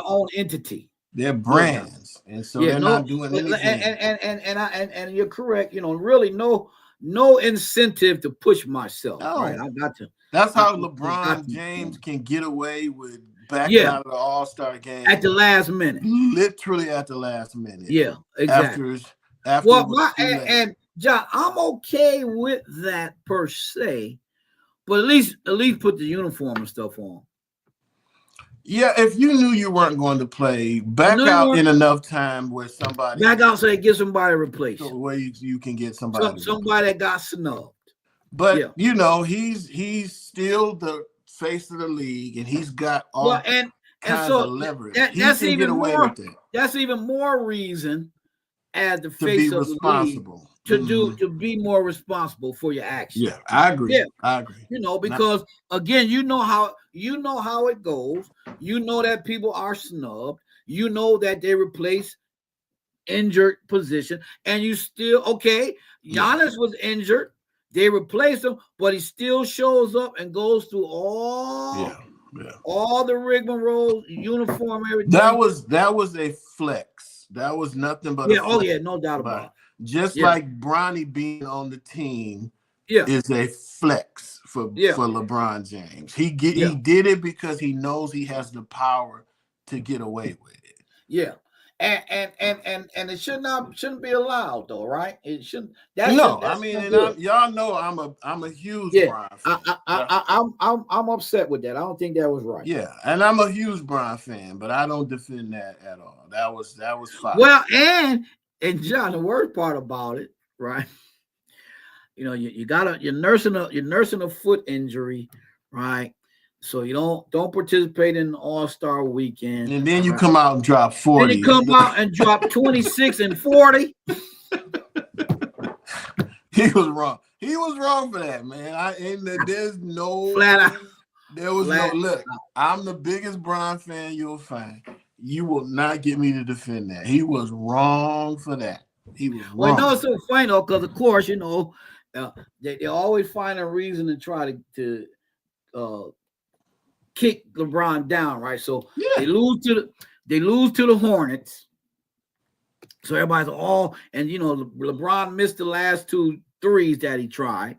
[SPEAKER 1] own entity.
[SPEAKER 2] They're brands, and so they're not doing anything.
[SPEAKER 1] And you're correct. Really no incentive to push myself.
[SPEAKER 2] No.
[SPEAKER 1] Right, I got to.
[SPEAKER 2] That's how LeBron James can get away with backing out of the All-Star game
[SPEAKER 1] at the last minute.
[SPEAKER 2] Literally at the last minute.
[SPEAKER 1] Yeah, exactly. And John, I'm okay with that per se, but at least put the uniform and stuff on.
[SPEAKER 2] Yeah, if you knew you weren't going to play, back out in enough time where somebody
[SPEAKER 1] back out so they get somebody replaced.
[SPEAKER 2] So where you can get somebody
[SPEAKER 1] that got snubbed.
[SPEAKER 2] But he's still the face of the league, and he's got all kinds of leverage.
[SPEAKER 1] That's even more. That's even more reason as the face of the league to be more responsible for your actions.
[SPEAKER 2] Yeah, I agree. Yeah. I agree.
[SPEAKER 1] You know, because again, you know how it goes. You know that people are snubbed. You know that they replace injured position, and you still Giannis was injured. They replaced him, but he still shows up and goes through all the rigmarole, uniform, everything.
[SPEAKER 2] That was a flex. That was nothing but a flex.
[SPEAKER 1] No doubt about it.
[SPEAKER 2] Just like Bronny being on the team is a flex for LeBron James. He did it because he knows he has the power to get away with it.
[SPEAKER 1] Yeah. And it shouldn't be allowed though, right? It shouldn't.
[SPEAKER 2] Y'all know I'm a huge Bron fan.
[SPEAKER 1] I'm upset with that. I don't think that was right.
[SPEAKER 2] Yeah, and I'm a huge Bron fan, but I don't defend that at all. That was fine.
[SPEAKER 1] Well, and John, the worst part about it, right? You know, you're nursing a foot injury, right? So you don't participate in the All-Star weekend.
[SPEAKER 2] And then you come out and drop 40.
[SPEAKER 1] Then you come out and drop 26 and 40.
[SPEAKER 2] He was wrong. He was wrong for that, man. There's no
[SPEAKER 1] flat out.
[SPEAKER 2] There was no look. I'm the biggest Bron fan you'll find. You will not get me to defend that. He was wrong for that. He was wrong.
[SPEAKER 1] Well, no, it's so funny though, because of course, you know, they always find a reason to try to kick LeBron down, right? So they lose to the Hornets. So everybody's and you know, LeBron missed the last 2 threes that he tried.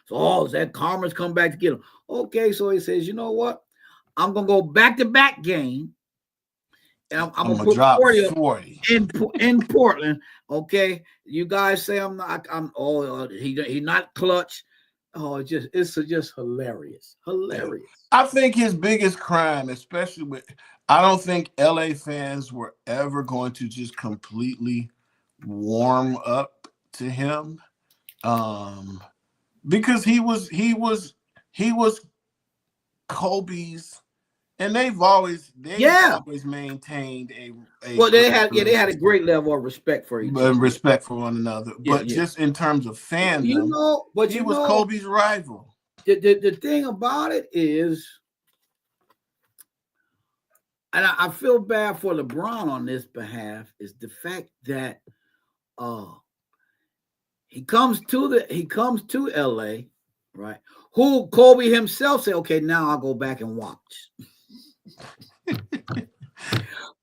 [SPEAKER 1] So that karma's come back to get him. Okay, so he says, you know what? I'm gonna go back-to-back game, and I'm gonna put
[SPEAKER 2] drop
[SPEAKER 1] 40 in Portland. Okay, you guys say he's not clutch. Oh, it's just hilarious.
[SPEAKER 2] I think his biggest crime, especially I don't think LA fans were ever going to just completely warm up to him, because he was Kobe's, and they've always maintained
[SPEAKER 1] they had a great level of respect for each other.
[SPEAKER 2] Respect for one another. But just in terms of fandom, he was Kobe's rival.
[SPEAKER 1] The thing about it is, and I feel bad for LeBron on this behalf, is the fact that he comes to LA, right? Who Kobe himself said, okay, now I'll go back and watch.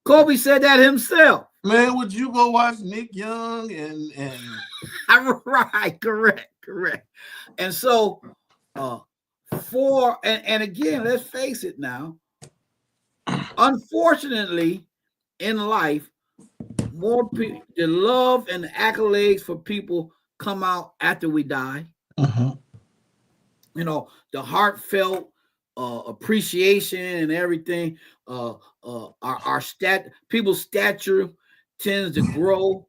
[SPEAKER 1] Kobe said that himself.
[SPEAKER 2] Man, would you go watch Nick Young and
[SPEAKER 1] right, correct. And so and again, let's face it now. Unfortunately, in life, more people, the love and the accolades for people come out after we die.
[SPEAKER 2] Uh-huh.
[SPEAKER 1] You know, the heartfelt appreciation and everything. People's stature tends to grow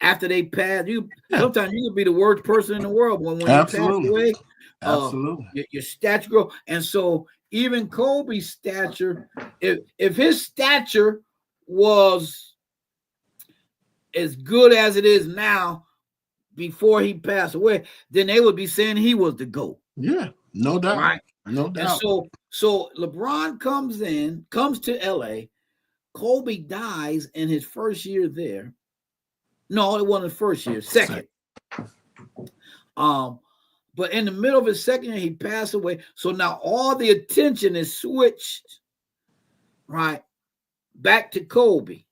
[SPEAKER 1] after they pass. Sometimes you could be the worst person in the world when you pass away.
[SPEAKER 2] Absolutely,
[SPEAKER 1] your stature grow, and so even Kobe's stature, if his stature was as good as it is now before he passed away, then they would be saying he was the GOAT.
[SPEAKER 2] Yeah, no doubt.
[SPEAKER 1] Right?
[SPEAKER 2] No doubt.
[SPEAKER 1] And so LeBron comes to LA. Kobe dies in his first year there. No, it wasn't the first year, second. But in the middle of his second year, he passed away. So now all the attention is switched, right, back to Kobe.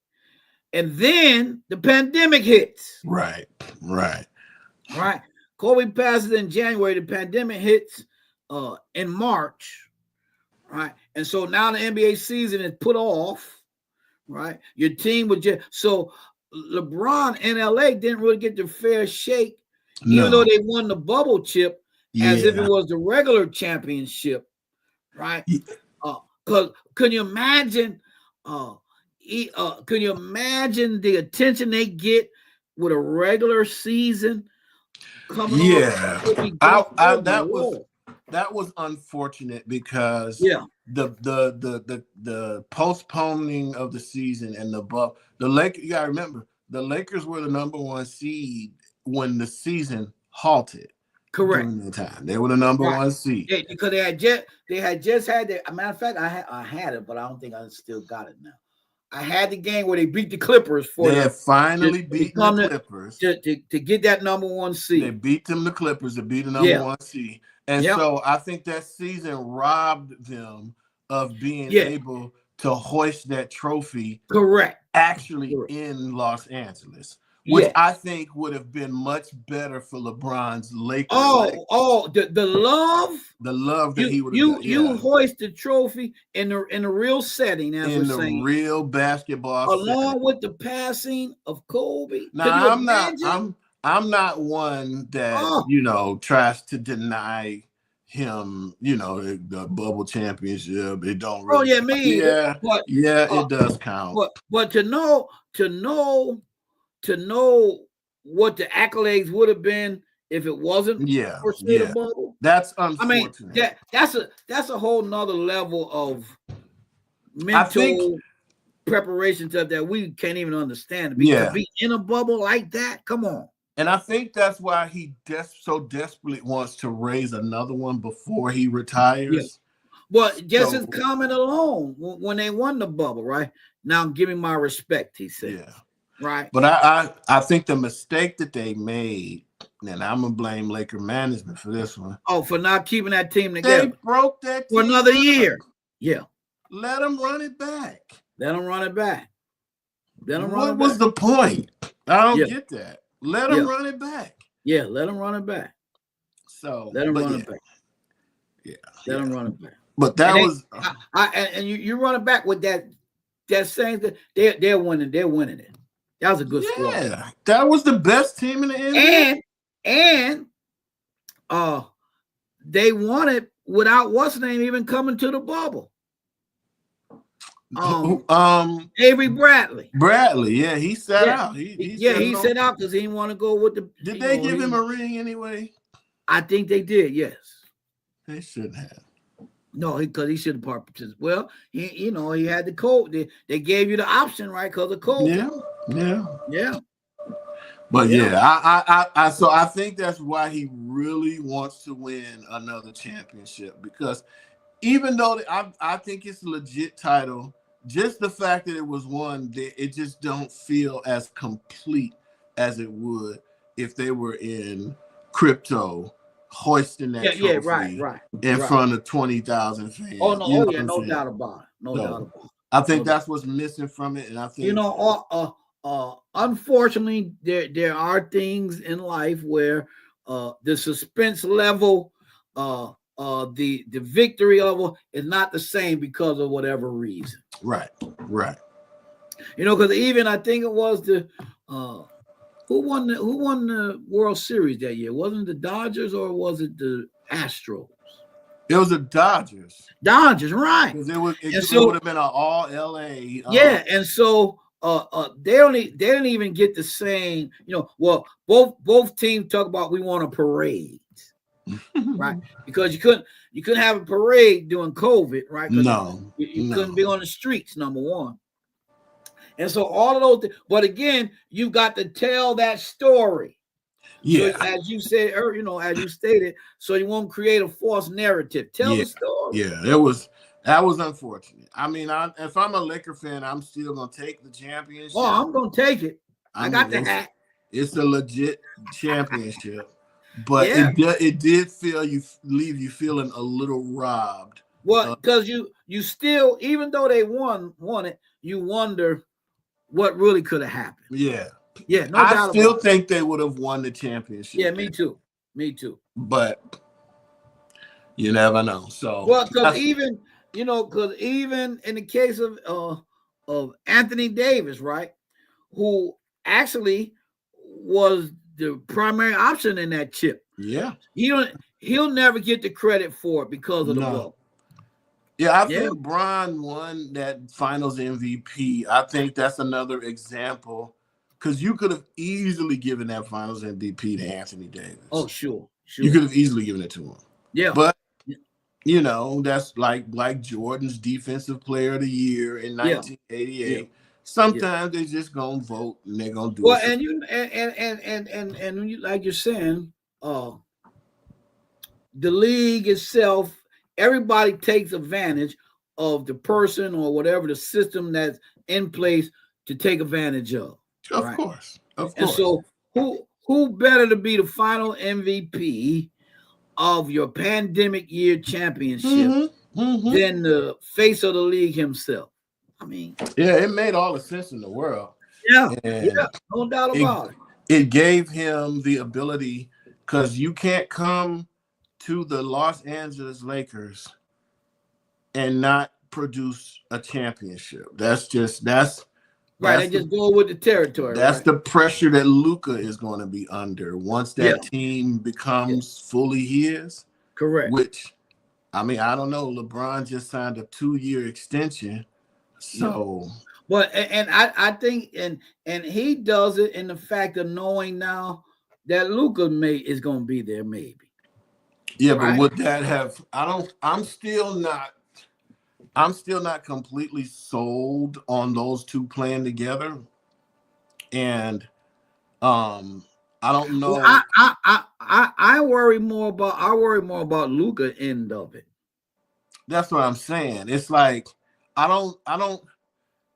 [SPEAKER 1] And then the pandemic hits.
[SPEAKER 2] Right.
[SPEAKER 1] Kobe passes in January. The pandemic hits in March, right? And so now the NBA season is put off, right? Your team would so LeBron in LA didn't really get the fair shake, even though they won the bubble chip as if it was the regular championship, right? Because can you imagine? Can you imagine the attention they get with a regular season coming?
[SPEAKER 2] That was unfortunate because the postponing of the season and the Lakers. You gotta remember the Lakers were the number 1 seed when the season halted.
[SPEAKER 1] Correct.
[SPEAKER 2] During the time, they were the number 1 seed.
[SPEAKER 1] Because they had just had a matter of fact, I had it, but I don't think I still got it now. I had the game where they beat the Clippers
[SPEAKER 2] They had finally beaten the Clippers
[SPEAKER 1] to get that number 1 seed.
[SPEAKER 2] They beat them, the Clippers, to beat the number 1 seed. And so I think that season robbed them of being able to hoist that trophy.
[SPEAKER 1] Correct.
[SPEAKER 2] Actually in Los Angeles, which I think would have been much better for LeBron's Lakers. The love that he would have
[SPEAKER 1] you hoist the trophy in the real setting, as
[SPEAKER 2] in the real basketball
[SPEAKER 1] along
[SPEAKER 2] setting.
[SPEAKER 1] with the passing of Kobe.
[SPEAKER 2] Now I'm not one that tries to deny him, the bubble championship. It don't really. It does count.
[SPEAKER 1] But to know what the accolades would have been if it wasn't for the bubble.
[SPEAKER 2] That's unfortunate.
[SPEAKER 1] I mean, that's a whole nother level of mental preparation stuff that we can't even understand. To be in a bubble like that, come on.
[SPEAKER 2] And I think that's why he so desperately wants to raise another one before he retires.
[SPEAKER 1] Yeah. But just his comment alone when they won the bubble, right? Now give me my respect, he said.
[SPEAKER 2] Yeah.
[SPEAKER 1] Right.
[SPEAKER 2] But I think the mistake that they made, and I'm gonna blame Laker management for this one.
[SPEAKER 1] Oh, for not keeping that team together.
[SPEAKER 2] They broke that team
[SPEAKER 1] for another year. Yeah.
[SPEAKER 2] Let them run it back.
[SPEAKER 1] What
[SPEAKER 2] was the point? I don't get that. Let them run it back.
[SPEAKER 1] Yeah, let them run it back.
[SPEAKER 2] So
[SPEAKER 1] let them run it back.
[SPEAKER 2] Yeah,
[SPEAKER 1] let them run it back.
[SPEAKER 2] But that was
[SPEAKER 1] you run it back with that saying that they're winning. They're winning it. That was a good squad.
[SPEAKER 2] Yeah, that was the best team in the NBA.
[SPEAKER 1] And they won it without what's his name even coming to the bubble. Avery Bradley.
[SPEAKER 2] He sat out. He
[SPEAKER 1] sat out because he didn't want to go with the.
[SPEAKER 2] Did they give him a ring anyway?
[SPEAKER 1] I think they did. Yes,
[SPEAKER 2] they shouldn't have.
[SPEAKER 1] No, because he should have participated. Well, he had the code. They gave you the option, right? Because of code. Yeah.
[SPEAKER 2] But I think that's why he really wants to win another championship, because even though I think it's a legit title, just the fact that it was won, it just don't feel as complete as it would if they were in crypto hoisting that trophy in front of 20,000 fans.
[SPEAKER 1] No doubt about it.
[SPEAKER 2] I think that's what's missing from it, and I think
[SPEAKER 1] unfortunately there are things in life where the suspense level, the victory level is not the same because of whatever reason.
[SPEAKER 2] Right.
[SPEAKER 1] Because even I think it was the who won the World Series that year? Wasn't it the Dodgers or was it the Astros?
[SPEAKER 2] It was the Dodgers.
[SPEAKER 1] Right?
[SPEAKER 2] Because it would have been an all LA.
[SPEAKER 1] And so they didn't even get the same. Both teams talk about we want a parade. Right, because you couldn't have a parade during COVID, right?
[SPEAKER 2] No,
[SPEAKER 1] you couldn't be on the streets, number one. And so all of those, but again, you got to tell that story.
[SPEAKER 2] Yeah,
[SPEAKER 1] so as you said, as you stated, so you won't create a false narrative. Tell the story.
[SPEAKER 2] Yeah, that was unfortunate. I mean, if I'm a Laker fan, I'm still gonna take the championship.
[SPEAKER 1] Oh, I'm gonna take it. I got the hat.
[SPEAKER 2] It's a legit championship. But it did leave you feeling a little robbed.
[SPEAKER 1] Well, because you still, even though they won it, you wonder what really could have happened.
[SPEAKER 2] Yeah.
[SPEAKER 1] No doubt.
[SPEAKER 2] I still think they would have won the championship.
[SPEAKER 1] Yeah, me too.
[SPEAKER 2] But you never know. So
[SPEAKER 1] because even in the case of Anthony Davis, right, who actually was the primary option in that chip.
[SPEAKER 2] Yeah.
[SPEAKER 1] He'll never get the credit for it because of the bubble.
[SPEAKER 2] Yeah, I think Bron won that finals MVP. I think that's another example, because you could have easily given that finals MVP to Anthony Davis.
[SPEAKER 1] Oh, sure.
[SPEAKER 2] You could have easily given it to him.
[SPEAKER 1] Yeah.
[SPEAKER 2] But that's like Jordan's Defensive Player of the Year in 1988. Sometimes they just gonna vote and they're gonna do
[SPEAKER 1] well,
[SPEAKER 2] it.
[SPEAKER 1] And you and when you, like you're saying, the league itself, everybody takes advantage of the person or whatever the system that's in place to take advantage of.
[SPEAKER 2] Of
[SPEAKER 1] right?
[SPEAKER 2] course.
[SPEAKER 1] And so who better to be the final MVP of your pandemic year championship than the face of the league himself? I mean,
[SPEAKER 2] yeah, it made all the sense in the world.
[SPEAKER 1] Yeah, no doubt about it.
[SPEAKER 2] It gave him the ability, because you can't come to the Los Angeles Lakers and not produce a championship. That's
[SPEAKER 1] right. They just go with the territory.
[SPEAKER 2] That's the pressure that Luka is going to be under once that team becomes fully his.
[SPEAKER 1] Correct.
[SPEAKER 2] Which, I mean, I don't know. LeBron just signed a 2-year extension. So,
[SPEAKER 1] but I think and he does it in the fact of knowing now that Luka is going to be there, maybe.
[SPEAKER 2] Yeah, right? But would that have? I'm still not completely sold on those two playing together, and I don't know.
[SPEAKER 1] Well, I worry more about Luka end of it.
[SPEAKER 2] That's what I'm saying. It's like I don't,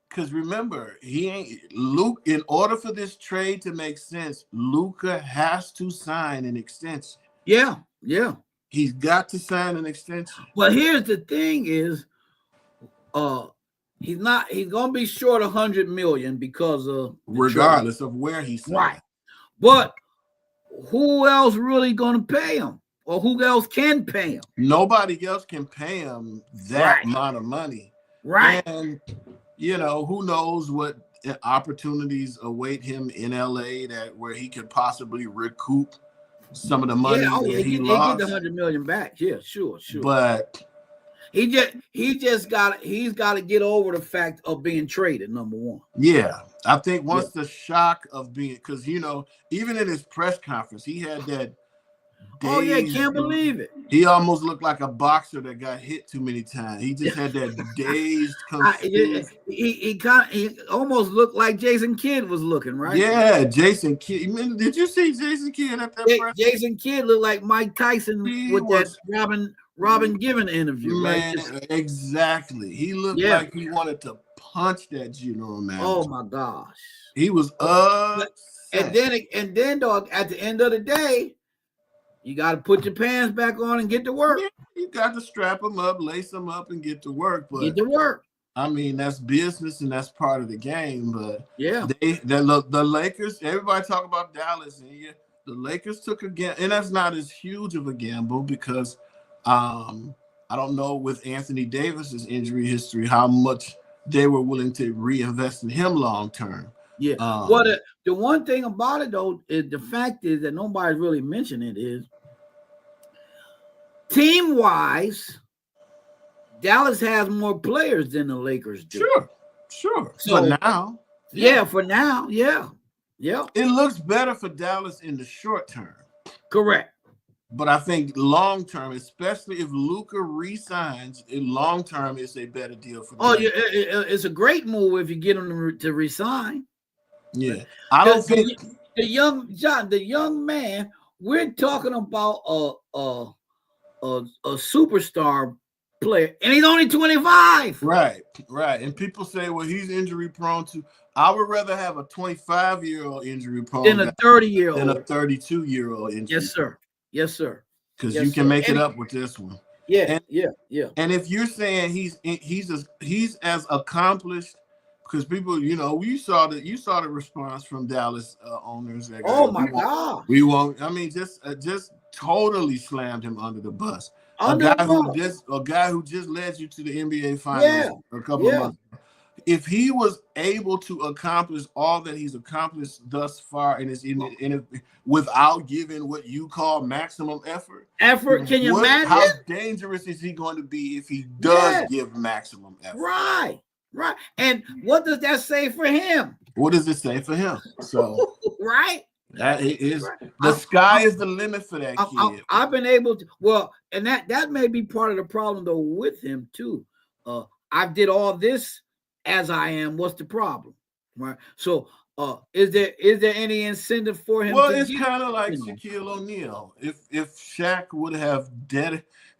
[SPEAKER 2] because remember, he ain't Luke. In order for this trade to make sense, Luka has to sign an extension.
[SPEAKER 1] Yeah.
[SPEAKER 2] He's got to sign an extension.
[SPEAKER 1] But here's the thing: is he's gonna be short $100 million because of
[SPEAKER 2] regardless of where he's
[SPEAKER 1] right. But who else really gonna pay him? Or who else can pay him?
[SPEAKER 2] Nobody else can pay him that amount of money.
[SPEAKER 1] Right.
[SPEAKER 2] And, who knows what opportunities await him in LA where he could possibly recoup some of the money that he lost.
[SPEAKER 1] He get the $100 million back. Yeah, sure.
[SPEAKER 2] But
[SPEAKER 1] he's got to get over the fact of being traded, number one.
[SPEAKER 2] Yeah. I think once the shock of being, because, even in his press conference, he had that.
[SPEAKER 1] Can't believe it.
[SPEAKER 2] He almost looked like a boxer that got hit too many times. He just had that dazed, confused.
[SPEAKER 1] He almost looked like Jason Kidd was looking, right?
[SPEAKER 2] Yeah, Jason Kidd. Did you see Jason Kidd at that press?
[SPEAKER 1] Jason Kidd looked like Mike Tyson that Robin Given interview.
[SPEAKER 2] Man,
[SPEAKER 1] right?
[SPEAKER 2] Exactly. He looked like he wanted to punch that general manager.
[SPEAKER 1] Oh my gosh.
[SPEAKER 2] He was
[SPEAKER 1] and then dog, at the end of the day, you got to put your pants back on and get to work.
[SPEAKER 2] Yeah, you got to strap them up, lace them up, and get to work. But
[SPEAKER 1] get to work.
[SPEAKER 2] I mean, that's business and that's part of the game. But
[SPEAKER 1] the
[SPEAKER 2] Lakers, everybody talk about Dallas, and the Lakers took a gamble, and that's not as huge of a gamble because I don't know with Anthony Davis's injury history how much they were willing to reinvest in him long term.
[SPEAKER 1] Yeah. The one thing about it though is the fact is that nobody's really mentioning it is team wise, Dallas has more players than the Lakers do.
[SPEAKER 2] Sure.
[SPEAKER 1] So
[SPEAKER 2] for now,
[SPEAKER 1] for now, yeah.
[SPEAKER 2] It looks better for Dallas in the short term.
[SPEAKER 1] Correct.
[SPEAKER 2] But I think long term, especially if Luka re-signs, long term it's a better deal for them.
[SPEAKER 1] It's a great move if you get him to resign.
[SPEAKER 2] Yeah, I don't think
[SPEAKER 1] the young man. We're talking about a superstar player, and he's only 25.
[SPEAKER 2] Right. And people say, well, he's injury prone too. I would rather have a 25-year-old injury prone
[SPEAKER 1] than a 30-year-old
[SPEAKER 2] than a 32-year-old injury.
[SPEAKER 1] Yes, sir.
[SPEAKER 2] Because you can make it up with this one.
[SPEAKER 1] Yeah.
[SPEAKER 2] And if you're saying he's as accomplished. Because people, you saw the response from Dallas owners. That
[SPEAKER 1] my God!
[SPEAKER 2] We won't. I mean, just totally slammed him under the bus. A guy who just led you to the NBA Finals a couple of months ago. If he was able to accomplish all that he's accomplished thus far, without giving what you call maximum effort,
[SPEAKER 1] can you imagine?
[SPEAKER 2] How dangerous is he going to be if he does give maximum effort?
[SPEAKER 1] Right. And what does that say for him?
[SPEAKER 2] What does it say for him? So
[SPEAKER 1] right.
[SPEAKER 2] That is the sky is the limit for that kid.
[SPEAKER 1] I've been able to and that may be part of the problem though with him too. I did all this as I am. What's the problem? Right. So is there any incentive for him?
[SPEAKER 2] Well, it's kind of like Shaquille O'Neal. If Shaq would have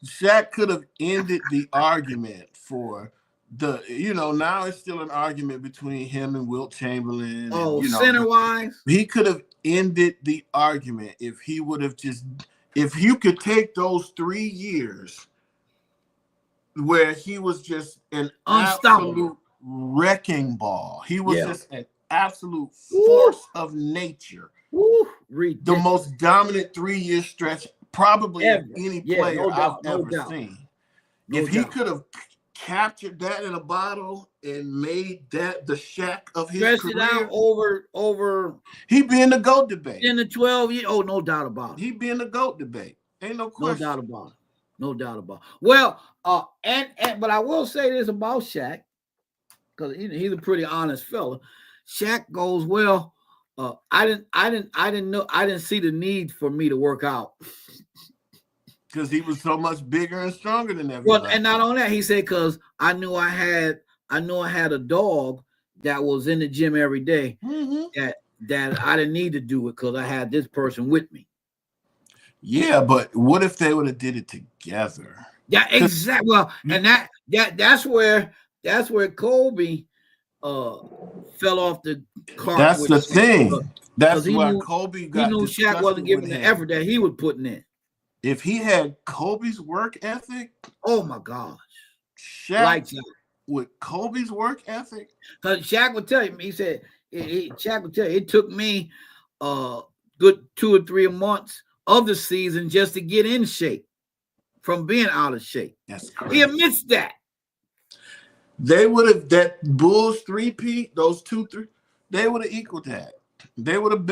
[SPEAKER 2] Shaq could have ended the argument for the, now it's still an argument between him and Wilt Chamberlain.
[SPEAKER 1] Oh, center wise,
[SPEAKER 2] he could have ended the argument if he would have if you could take those 3 years where he was just an absolute wrecking ball. He was just an absolute force of nature. The most dominant 3-year stretch probably of any player I've ever seen. If he could have captured that in a bottle and made that the Shaq of his career,
[SPEAKER 1] it out over
[SPEAKER 2] he'd be in the GOAT debate.
[SPEAKER 1] In the 12 years, no doubt about it.
[SPEAKER 2] He'd be in the GOAT debate. Ain't no question.
[SPEAKER 1] No doubt about it. No doubt about it. Well, but I will say this about Shaq, because he's a pretty honest fella. Shaq goes, well, I didn't see the need for me to work out.
[SPEAKER 2] Because he was so much bigger and stronger than everybody.
[SPEAKER 1] Well, and not only that, he said, because I knew I had a dog that was in the gym every day, that I didn't need to do it because I had this person with me.
[SPEAKER 2] Yeah, but what if they would have did it together?
[SPEAKER 1] Yeah, exactly. Well, and that's where Kobe fell off the cart.
[SPEAKER 2] That's the thing. That's why Kobe got.
[SPEAKER 1] He knew Shaq wasn't giving the effort that he was putting in.
[SPEAKER 2] If he had Kobe's work ethic,
[SPEAKER 1] oh my gosh,
[SPEAKER 2] Shaq with Kobe's work ethic,
[SPEAKER 1] because Shaq would tell you, he said, Shaq would tell you, it took me good 2 or 3 months of the season just to get in shape from being out of shape.
[SPEAKER 2] That's crazy.
[SPEAKER 1] He admits that.
[SPEAKER 2] They would have that Bulls 3-peat, those 2-3, they would have equaled that. They would have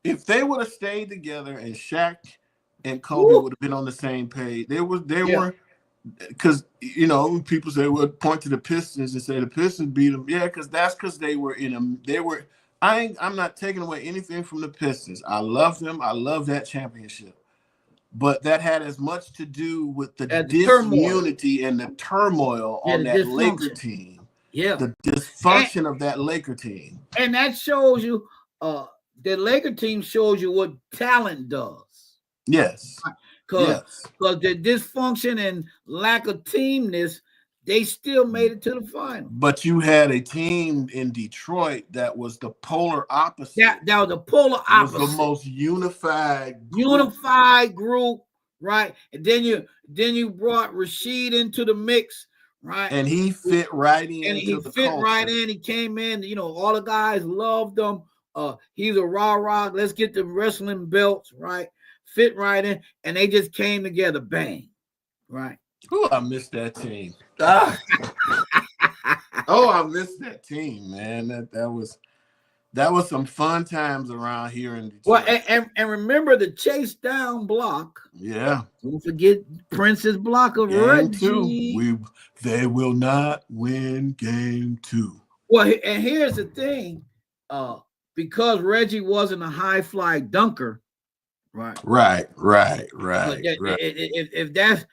[SPEAKER 2] if they would have stayed together and Shaq and Kobe would have been on the same page. They were, because people say, well, point to the Pistons and say the Pistons beat them. Yeah, because they were I'm not taking away anything from the Pistons. I love them. I love that championship. But that had as much to do with the disunity and the turmoil on that Laker team.
[SPEAKER 1] Yeah.
[SPEAKER 2] The dysfunction of that Laker team.
[SPEAKER 1] And that shows you, the Laker team shows you what talent does.
[SPEAKER 2] Yes.
[SPEAKER 1] Because the dysfunction and lack of teamness, they still made it to the final.
[SPEAKER 2] But you had a team in Detroit that was the polar opposite.
[SPEAKER 1] That was the polar opposite.
[SPEAKER 2] Was the most unified
[SPEAKER 1] group, right? And then you brought Rasheed into the mix, right?
[SPEAKER 2] And he fit right in.
[SPEAKER 1] And he fit right in. He came in. All the guys loved him. He's a rah-rah. Let's get the wrestling belts, right? Fit right in, and they just came together, bang, right?
[SPEAKER 2] Oh, I miss that team. I miss that team, man. That was some fun times around here in Detroit.
[SPEAKER 1] Well, and remember the chase down block.
[SPEAKER 2] Yeah.
[SPEAKER 1] Don't forget Prince's block of Reggie.
[SPEAKER 2] They will not win game 2.
[SPEAKER 1] Well, and here's the thing, because Reggie wasn't a high fly dunker. Right. If that's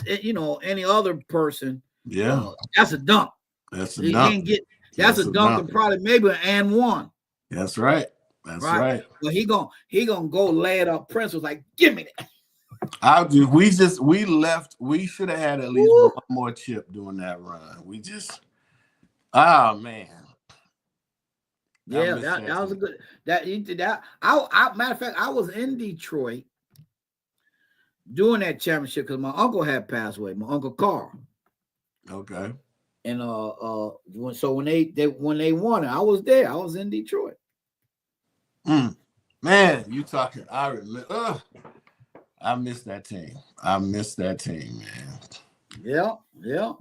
[SPEAKER 1] any other person, that's a dunk.
[SPEAKER 2] That's a dunk.
[SPEAKER 1] That's a dunk and probably maybe an and one.
[SPEAKER 2] That's right. That's right.
[SPEAKER 1] Well, he gonna go lay it up. Prince was like, "Give me
[SPEAKER 2] that." We left. We should have had at least one more chip during that run. Man.
[SPEAKER 1] Yeah, that was a good. Matter of fact, I was in Detroit doing that championship because my uncle had passed away. My uncle Carl.
[SPEAKER 2] Okay.
[SPEAKER 1] And when they won it, I was there. I was in Detroit.
[SPEAKER 2] Man, you talking? I remember. I miss that team. Man.
[SPEAKER 1] Yeah. All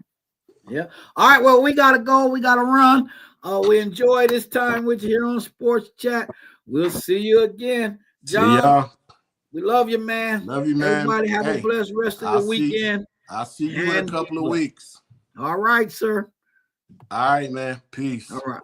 [SPEAKER 1] right. Well, we gotta go. We gotta run. We enjoy this time with you here on Sports Chat. We'll see you again. John,
[SPEAKER 2] see y'all.
[SPEAKER 1] We love you, man.
[SPEAKER 2] Love you, man.
[SPEAKER 1] Everybody have a blessed rest of the weekend.
[SPEAKER 2] I'll see you in a couple of weeks.
[SPEAKER 1] All right, sir.
[SPEAKER 2] All right, man. Peace.
[SPEAKER 1] All right.